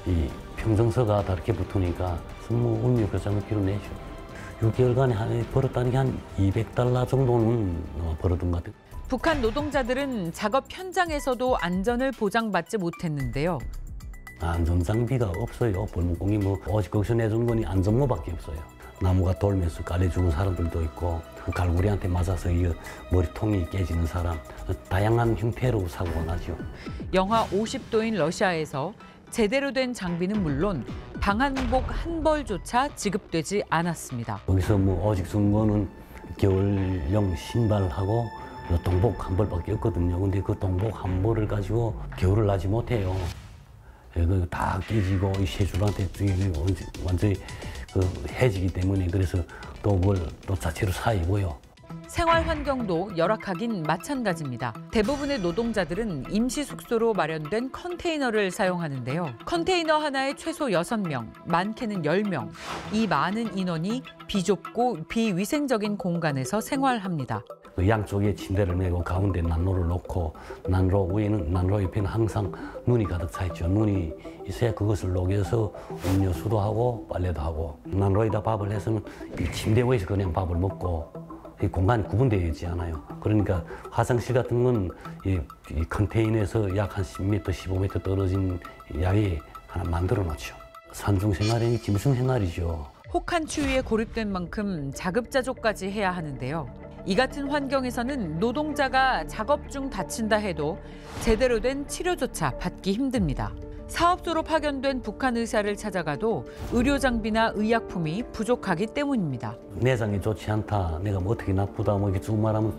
이 평정서가 다 이렇게 붙으니까 업무 교장을 필요내죠. 6개월간에 벌었다는 게 한 $200 정도는 벌었던 것 같아요. 북한 노동자들은 작업 현장에서도 안전을 보장받지 못했는데요. 안전장비가 없어요. 벌목공이 오직 거기서 내준 거니 안전모밖에 없어요. 나무가 돌면서 깔려 죽은 사람들도 있고 갈고리한테 맞아서 머리통이 깨지는 사람, 다양한 형태로 사고가 나죠. 영하 50도인 러시아에서 제대로 된 장비는 물론 방한복 한 벌조차 지급되지 않았습니다. 거기서 오직 준 거는 겨울용 신발하고 동복 한 벌밖에 없거든요. 근데 그 동복 한 벌을 가지고 겨울을 나지 못해요. 다 깨지고 이 세줄한테 완전히 해지기 때문에 그래서 또 그걸 또 자체로 사이고요. 생활 환경도 열악하긴 마찬가지입니다. 대부분의 노동자들은 임시 숙소로 마련된 컨테이너를 사용하는데요. 컨테이너 하나에 최소 6명, 많게는 10명. 이 많은 인원이 비좁고 비위생적인 공간에서 생활합니다. 그 양쪽에 침대를 내고 가운데 난로를 놓고 난로 옆에는 항상 눈이 가득 차 있죠. 눈이 있어야 그것을 녹여서 음료수도 하고 빨래도 하고 난로에다 밥을 해서는 이 침대 위에서 그냥 밥을 먹고 이 공간이 구분되어 있지 않아요. 그러니까 화장실 같은 건 이 컨테이너에서 약 한 10m, 15m 떨어진 야외에 하나 만들어 놓죠. 산중 생활이 짐승 생활이죠. 혹한 추위에 고립된 만큼 자급자족까지 해야 하는데요. 이 같은 환경에서는 노동자가 작업 중 다친다 해도 제대로 된 치료조차 받기 힘듭니다. 사업소로 파견된 북한 의사를 찾아가도 의료 장비나 의약품이 부족하기 때문입니다. 내장이 좋지 않다, 내가 뭐 어떻게 나쁘다, 뭐 이렇게 쭉 말하면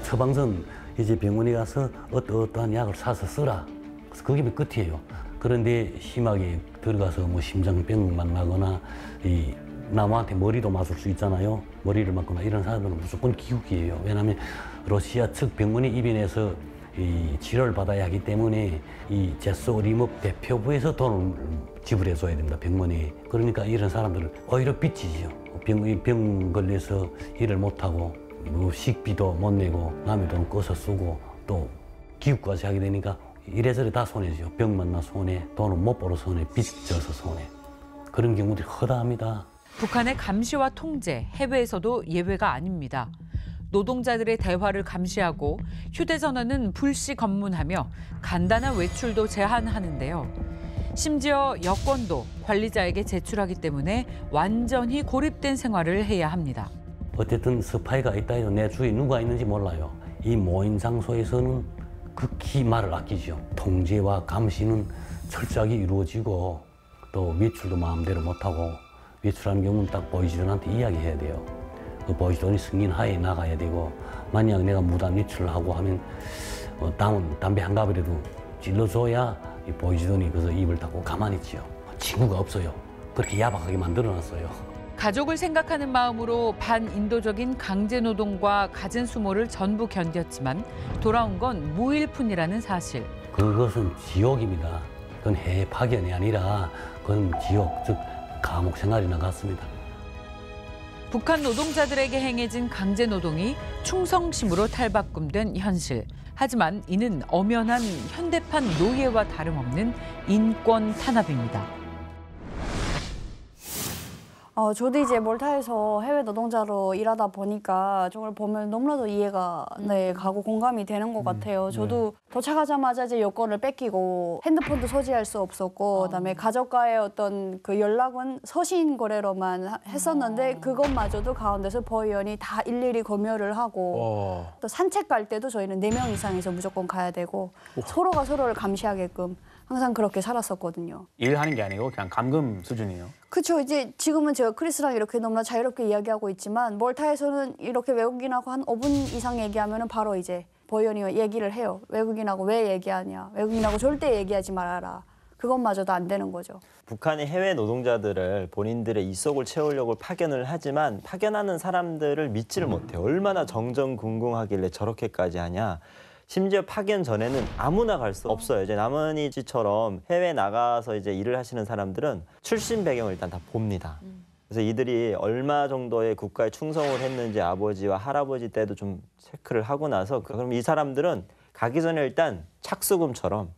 처방전 이제 병원에 가서 어떠한 약을 사서 쓰라. 그래서 그게 끝이에요. 그런데 심하게 들어가서 뭐 심장병만 나거나 이 나무한테 머리도 맞을 수 있잖아요. 머리를 맞거나 이런 사람들은 무조건 기국이에요. 왜냐하면 러시아 측 병원이 입원해서 이 치료를 받아야 하기 때문에 이 제소 림업 대표부에서 돈을 지불해줘야 됩니다. 병원에. 그러니까 이런 사람들은 오히려 빚지죠. 병 걸려서 일을 못하고 뭐 식비도 못 내고 남의 돈 꺼서 쓰고 또 기국까지 하게 되니까 이래저래 다 손해죠. 병만 나 손해, 돈은 못 벌어 손해, 빚져서 손해. 그런 경우들이 허다합니다. 북한의 감시와 통제, 해외에서도 예외가 아닙니다. 노동자들의 대화를 감시하고 휴대전화는 불시 검문하며 간단한 외출도 제한하는데요. 심지어 여권도 관리자에게 제출하기 때문에 완전히 고립된 생활을 해야 합니다. 어쨌든 스파이가 있다 해도 내 주위에 누가 있는지 몰라요. 이 모임 장소에서는 극히 말을 아끼죠. 통제와 감시는 철저하게 이루어지고 또 외출도 마음대로 못하고 외출하는 경우는 딱 보이지런한테 이야기해야 돼요. 그 보이지런이 승인 하에 나가야 되고 만약 내가 무단 외출을 하고 하면 담배 한 갑이라도 찔러줘야 이 보이지런이 그래서 입을 닫고 가만히 있지요. 친구가 없어요. 그렇게 야박하게 만들어놨어요. 가족을 생각하는 마음으로 반인도적인 강제노동과 갖은 수모를 전부 견뎠지만 돌아온 건 무일푼이라는 사실. 그것은 지옥입니다. 그건 해외 파견이 아니라 그건 지옥, 즉 감옥 생활이나 같습니다. 북한 노동자들에게 행해진 강제노동이 충성심으로 탈바꿈된 현실. 하지만 이는 엄연한 현대판 노예와 다름없는 인권 탄압입니다. 저도 이제 몰타에서 해외 노동자로 일하다 보니까 저걸 보면 너무나도 이해가 가고 공감이 되는 것 같아요. 저도 도착하자마자 이제 여권을 뺏기고 핸드폰도 소지할 수 없었고 그다음에 가족과의 어떤 그 연락은 서신 거래로만 했었는데 그것마저도 가운데서 보위원이 다 일일이 검열을 하고 또 산책 갈 때도 저희는 4명 이상에서 무조건 가야 되고 서로가 서로를 감시하게끔 항상 그렇게 살았었거든요. 일하는 게 아니고 그냥 감금 수준이에요. 그렇죠. 이제 지금은 제가 크리스랑 이렇게 너무나 자유롭게 이야기하고 있지만 몰타에서는 이렇게 외국인하고 한 5분 이상 얘기하면은 바로 이제 보위원이 얘기를 해요. 외국인하고 왜 얘기하냐. 외국인하고 절대 얘기하지 말아라. 그것마저도 안 되는 거죠. 북한이 해외 노동자들을 본인들의 이속을 채우려고 파견을 하지만 파견하는 사람들을 믿지를 못해요. 얼마나 정정궁궁하길래 저렇게까지 하냐. 심지어 파견 전에는 아무나 갈 수 없어요. 이제 남은희 씨처럼 해외 나가서 이제 일을 하시는 사람들은 출신 배경을 일단 다 봅니다. 그래서 이들이 얼마 정도의 국가에 충성을 했는지 아버지와 할아버지 때도 좀 체크를 하고 나서 그럼 이 사람들은 가기 전에 일단 착수금처럼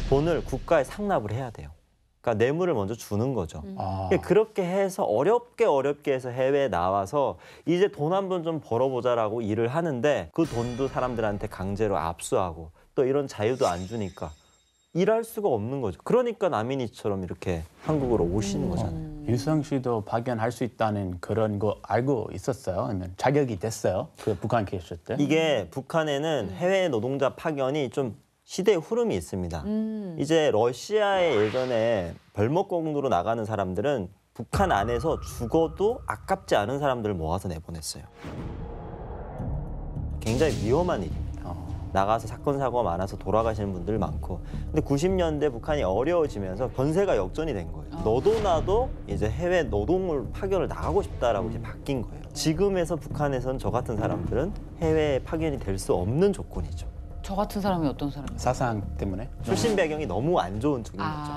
돈을 국가에 상납을 해야 돼요. 그러니까 뇌물을 먼저 주는 거죠. 그렇게 해서 어렵게 해서 해외에 나와서 이제 돈 한 번 좀 벌어보자라고 일을 하는데 그 돈도 사람들한테 강제로 압수하고 또 이런 자유도 안 주니까 일할 수가 없는 거죠. 그러니까 남인이처럼 이렇게 한국으로 오시는 거잖아요. 유수영 씨도 파견할 수 있다는 그런 거 알고 있었어요? 아니면 자격이 됐어요? 그 북한 계실 때? 이게 북한에는 해외 노동자 파견이 좀 시대의 흐름이 있습니다. 이제 러시아에 예전에 벌목공으로 나가는 사람들은 북한 안에서 죽어도 아깝지 않은 사람들을 모아서 내보냈어요. 굉장히 위험한 일입니다. 나가서 사건 사고가 많아서 돌아가시는 분들 많고 근데 90년대 북한이 어려워지면서 권세가 역전이 된 거예요. 너도 나도 이제 해외 노동을 파견을 나가고 싶다라고 이제 바뀐 거예요. 지금에서 북한에선 저 같은 사람들은 해외 파견이 될 수 없는 조건이죠. 저 같은 사람이 어떤 사람이에요? 사상 때문에. 출신 배경이 너무 안 좋은 쪽인 거죠.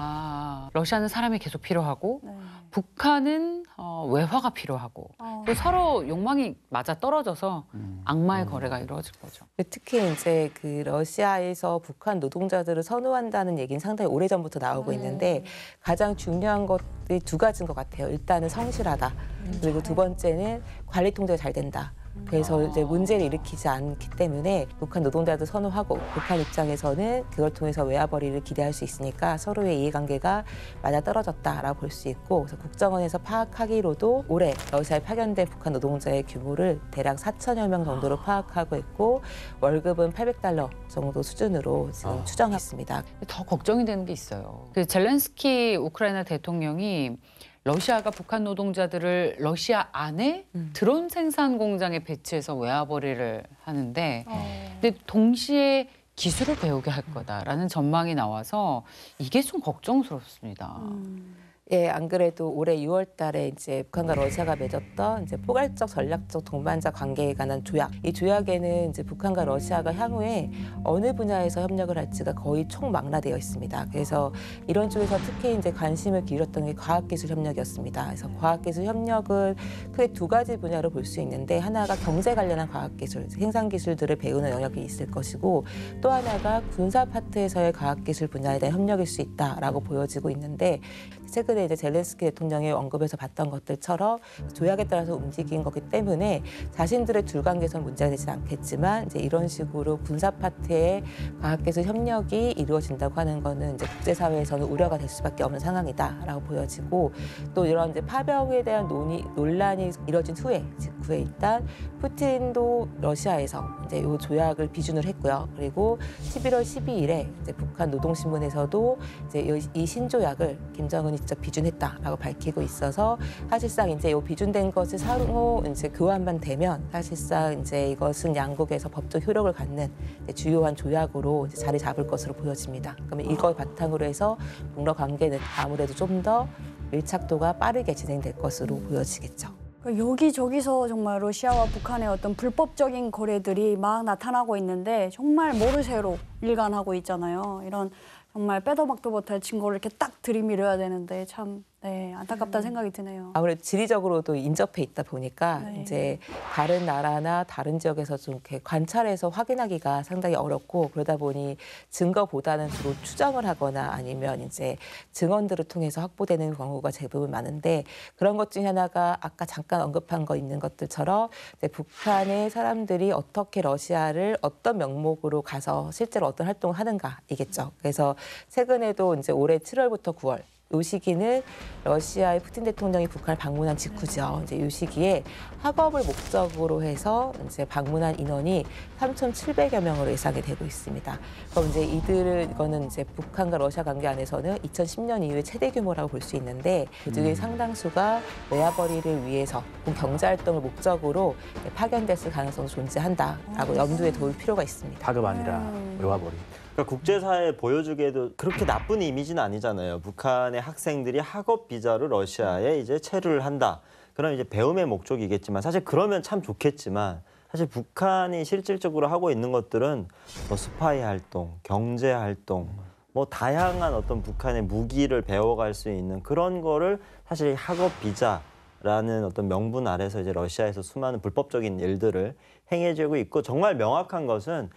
러시아는 사람이 계속 필요하고 네. 북한은 외화가 필요하고 또 서로 욕망이 맞아 떨어져서 악마의 거래가 이루어질 거죠. 특히 이제 그 러시아에서 북한 노동자들을 선호한다는 얘기는 상당히 오래전부터 나오고 있는데 가장 중요한 것이 두 가지인 것 같아요. 일단은 성실하다. 그리고 두 번째는 관리 통제가 잘 된다. 그래서 이제 문제를 일으키지 않기 때문에 북한 노동자들 선호하고 북한 입장에서는 그걸 통해서 외화벌이를 기대할 수 있으니까 서로의 이해관계가 맞아떨어졌다라고 볼 수 있고 그래서 국정원에서 파악하기로도 올해 러시아에 파견된 북한 노동자의 규모를 대략 4천여 명 정도로 파악하고 있고 월급은 $800 정도 수준으로 지금 추정했습니다. 더 걱정이 되는 게 있어요. 그 젤렌스키 우크라이나 대통령이 러시아가 북한 노동자들을 러시아 안에 드론 생산 공장에 배치해서 외화벌이를 하는데 근데 동시에 기술을 배우게 할 거다라는 전망이 나와서 이게 좀 걱정스럽습니다. 예, 안 그래도 올해 6월 달에 이제 북한과 러시아가 맺었던 이제 포괄적 전략적 동반자 관계에 관한 조약. 이 조약에는 이제 북한과 러시아가 향후에 어느 분야에서 협력을 할지가 거의 총망라되어 있습니다. 그래서 이런 쪽에서 특히 이제 관심을 기울였던 게 과학기술 협력이었습니다. 그래서 과학기술 협력은 크게 두 가지 분야로 볼 수 있는데 하나가 경제 관련한 과학기술, 생산 기술들을 배우는 영역이 있을 것이고 또 하나가 군사 파트에서의 과학기술 분야에 대한 협력일 수 있다라고 보여지고 있는데 최근에 이제 젤렌스키 대통령이 언급해서 봤던 것들처럼 조약에 따라서 움직인 거기 때문에 자신들의 둘 관계에서는 문제가 되지는 않겠지만 이제 이런 식으로 군사 파트의 과학기술 협력이 이루어진다고 하는 거는 이제 국제사회에서는 우려가 될 수밖에 없는 상황이다라고 보여지고 또 이런 이제 파병에 대한 논란이 이뤄진 후에 직후에 일단 푸틴도 러시아에서 이제 이 조약을 비준을 했고요. 그리고 11월 12일에 이제 북한 노동신문에서도 이제 이 신조약을 김정은이 직접 비준했다라고 밝히고 있어서 사실상 이제 이 비준된 것을 상호 이제 교환만 되면 사실상 이제 이것은 양국에서 법적 효력을 갖는 주요한 조약으로 이제 자리 잡을 것으로 보여집니다. 그러면 이걸 바탕으로 해서 북러 관계는 아무래도 좀 더 밀착도가 빠르게 진행될 것으로 보여지겠죠. 여기저기서 정말 러시아와 북한의 어떤 불법적인 거래들이 막 나타나고 있는데 정말 모르쇠로 일관하고 있잖아요. 이런 정말 빼도 박도 못할 증거를 이렇게 딱 들이밀어야 되는데 참 안타깝다는 생각이 드네요. 아무래도 지리적으로도 인접해 있다 보니까 네. 이제 다른 나라나 다른 지역에서 좀 이렇게 관찰해서 확인하기가 상당히 어렵고 그러다 보니 증거보다는 주로 추정을 하거나 아니면 이제 증언들을 통해서 확보되는 경우가 대부분 많은데 그런 것 중에 하나가 아까 잠깐 언급한 거 있는 것들처럼 이제 북한의 사람들이 어떻게 러시아를 어떤 명목으로 가서 실제로 어떤 활동을 하는가이겠죠. 그래서 최근에도 이제 올해 7월부터 9월 이 시기는 러시아의 푸틴 대통령이 북한을 방문한 직후죠. 이제 이 시기에 학업을 목적으로 해서 이제 방문한 인원이 3,700여 명으로 예상이 되고 있습니다. 그럼 이제 이거는 이제 북한과 러시아 관계 안에서는 2010년 이후에 최대 규모라고 볼 수 있는데 그중에 상당수가 외화벌이를 위해서 경제 활동을 목적으로 파견됐을 가능성도 존재한다라고 염두에 둘 필요가 있습니다. 파급 아니라 외화벌이. 그러니까 국제사회에 보여주기에도 그렇게 나쁜 이미지는 아니잖아요. 북한의 학생들이 학업 비자로 러시아에 이제 체류를 한다. 그럼 이제 배움의 목적이겠지만 사실 그러면 참 좋겠지만 사실 북한이 실질적으로 하고 있는 것들은 뭐 스파이 활동, 경제 활동, 뭐 다양한 어떤 북한의 무기를 배워갈 수 있는 그런 거를 사실 학업 비자라는 어떤 명분 아래서 이제 러시아에서 수많은 불법적인 일들을 행해지고 있고 정말 명확한 것은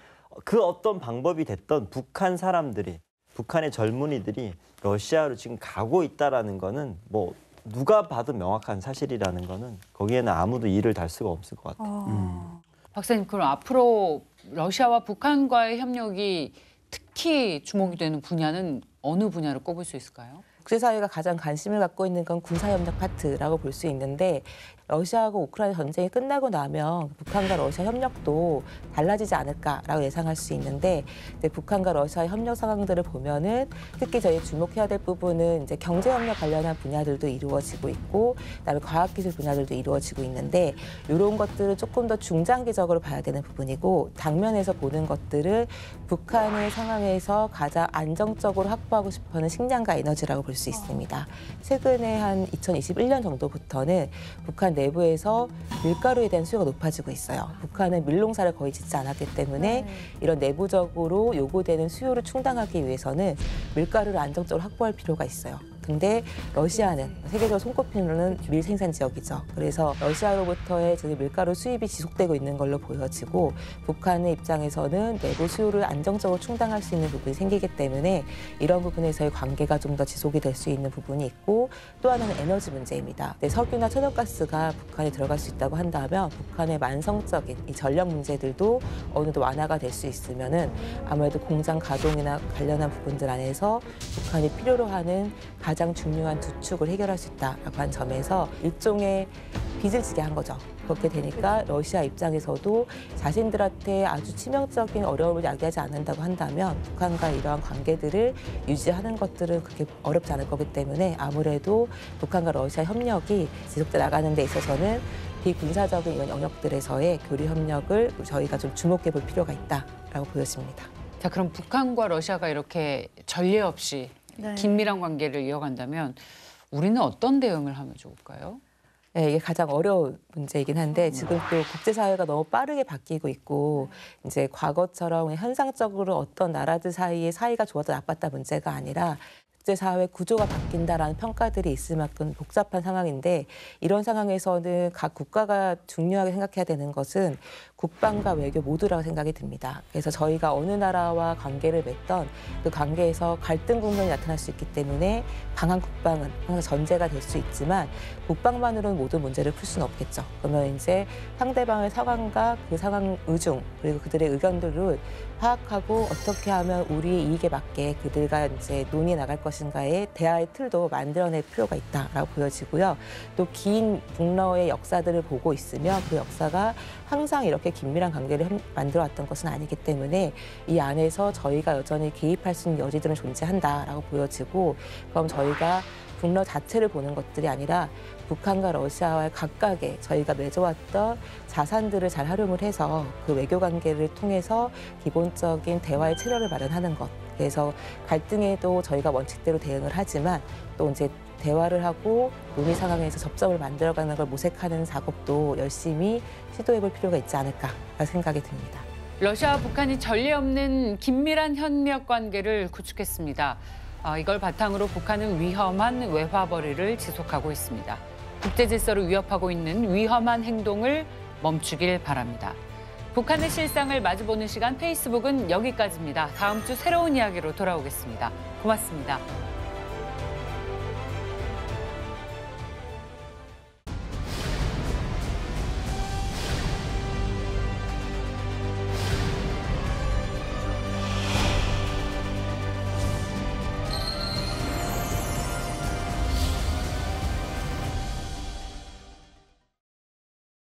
그 어떤 방법이 됐던 북한 사람들이 북한의 젊은이들이 러시아로 지금 가고 있다라는 거는 뭐 누가 봐도 명확한 사실이라는 거는 거기에는 아무도 이를 달 수가 없을 것 같아요. 박사님, 그럼 앞으로 러시아와 북한과의 협력이 특히 주목이 되는 분야는 어느 분야를 꼽을 수 있을까요? 국제사회가 가장 관심을 갖고 있는 건 군사협력 파트라고 볼 수 있는데 러시아하고 우크라이나 전쟁이 끝나고 나면 북한과 러시아 협력도 달라지지 않을까라고 예상할 수 있는데 이제 북한과 러시아의 협력 상황들을 보면은 특히 저희 주목해야 될 부분은 이제 경제 협력 관련한 분야들도 이루어지고 있고 그다음에 과학기술 분야들도 이루어지고 있는데 이런 것들을 조금 더 중장기적으로 봐야 되는 부분이고 당면에서 보는 것들을 북한의 상황에서 가장 안정적으로 확보하고 싶어하는 식량과 에너지라고 볼 수 있습니다. 최근에 한 2021년 정도부터는 북한 내부에서 밀가루에 대한 수요가 높아지고 있어요. 북한은 밀농사를 거의 짓지 않았기 때문에 이런 내부적으로 요구되는 수요를 충당하기 위해서는 밀가루를 안정적으로 확보할 필요가 있어요. 근데 러시아는 세계적으로 손꼽히는 밀 생산 지역이죠. 그래서 러시아로부터의 밀가루 수입이 지속되고 있는 걸로 보여지고 북한의 입장에서는 내부 수요를 안정적으로 충당할 수 있는 부분이 생기기 때문에 이런 부분에서의 관계가 좀 더 지속이 될 수 있는 부분이 있고 또 하나는 에너지 문제입니다. 석유나 천연가스가 북한에 들어갈 수 있다고 한다면 북한의 만성적인 이 전력 문제들도 어느 정도 완화가 될 수 있으면은 아무래도 공장 가동이나 관련한 부분들 안에서 북한이 필요로 하는 가장 중요한 두 축을 해결할 수 있다라고 한 점에서 일종의 빚을 지게 한 거죠. 그렇게 되니까 러시아 입장에서도 자신들한테 아주 치명적인 어려움을 야기하지 않는다고 한다면 북한과 이러한 관계들을 유지하는 것들은 그렇게 어렵지 않을 거기 때문에 아무래도 북한과 러시아 협력이 지속돼 나가는 데 있어서는 비군사적인 이런 영역들에서의 교류 협력을 저희가 좀 주목해 볼 필요가 있다라고 보여집니다. 자, 그럼 북한과 러시아가 이렇게 전례 없이 네. 긴밀한 관계를 이어간다면 우리는 어떤 대응을 하면 좋을까요? 네, 이게 가장 어려운 문제이긴 한데 지금 또 국제사회가 너무 빠르게 바뀌고 있고 이제 과거처럼 현상적으로 어떤 나라들 사이의 사이가 좋았다 나빴다 문제가 아니라 국제사회 구조가 바뀐다라는 평가들이 있을 만큼 복잡한 상황인데 이런 상황에서는 각 국가가 중요하게 생각해야 되는 것은 국방과 외교 모두라고 생각이 듭니다. 그래서 저희가 어느 나라와 관계를 맺던 그 관계에서 갈등 국면이 나타날 수 있기 때문에 강한 국방은 항상 전제가 될 수 있지만 국방만으로는 모든 문제를 풀 수는 없겠죠. 그러면 이제 상대방의 상황과 그 상황 의중 그리고 그들의 의견들을 파악하고 어떻게 하면 우리의 이익에 맞게 그들과 이제 논의해 나갈 것인가의 대화의 틀도 만들어낼 필요가 있다라고 보여지고요. 또 긴 북러의 역사들을 보고 있으며 그 역사가 항상 이렇게 긴밀한 관계를 만들어왔던 것은 아니기 때문에 이 안에서 저희가 여전히 개입할 수 있는 여지들은 존재한다라고 보여지고 그럼 저희가 북러 자체를 보는 것들이 아니라 북한과 러시아와의 각각의 저희가 맺어왔던 자산들을 잘 활용을 해서 그 외교 관계를 통해서 기본적인 대화의 채널을 마련하는 것. 그래서 갈등에도 저희가 원칙대로 대응을 하지만 또 이제 대화를 하고 논의 상황에서 접점을 만들어가는 걸 모색하는 작업도 열심히 시도해볼 필요가 있지 않을까 생각이 듭니다. 러시아와 북한이 전례 없는 긴밀한 협력 관계를 구축했습니다. 이걸 바탕으로 북한은 위험한 외화벌이를 지속하고 있습니다. 국제 질서를 위협하고 있는 위험한 행동을 멈추길 바랍니다. 북한의 실상을 마주보는 시간 페이스북은 여기까지입니다. 다음 주 새로운 이야기로 돌아오겠습니다. 고맙습니다.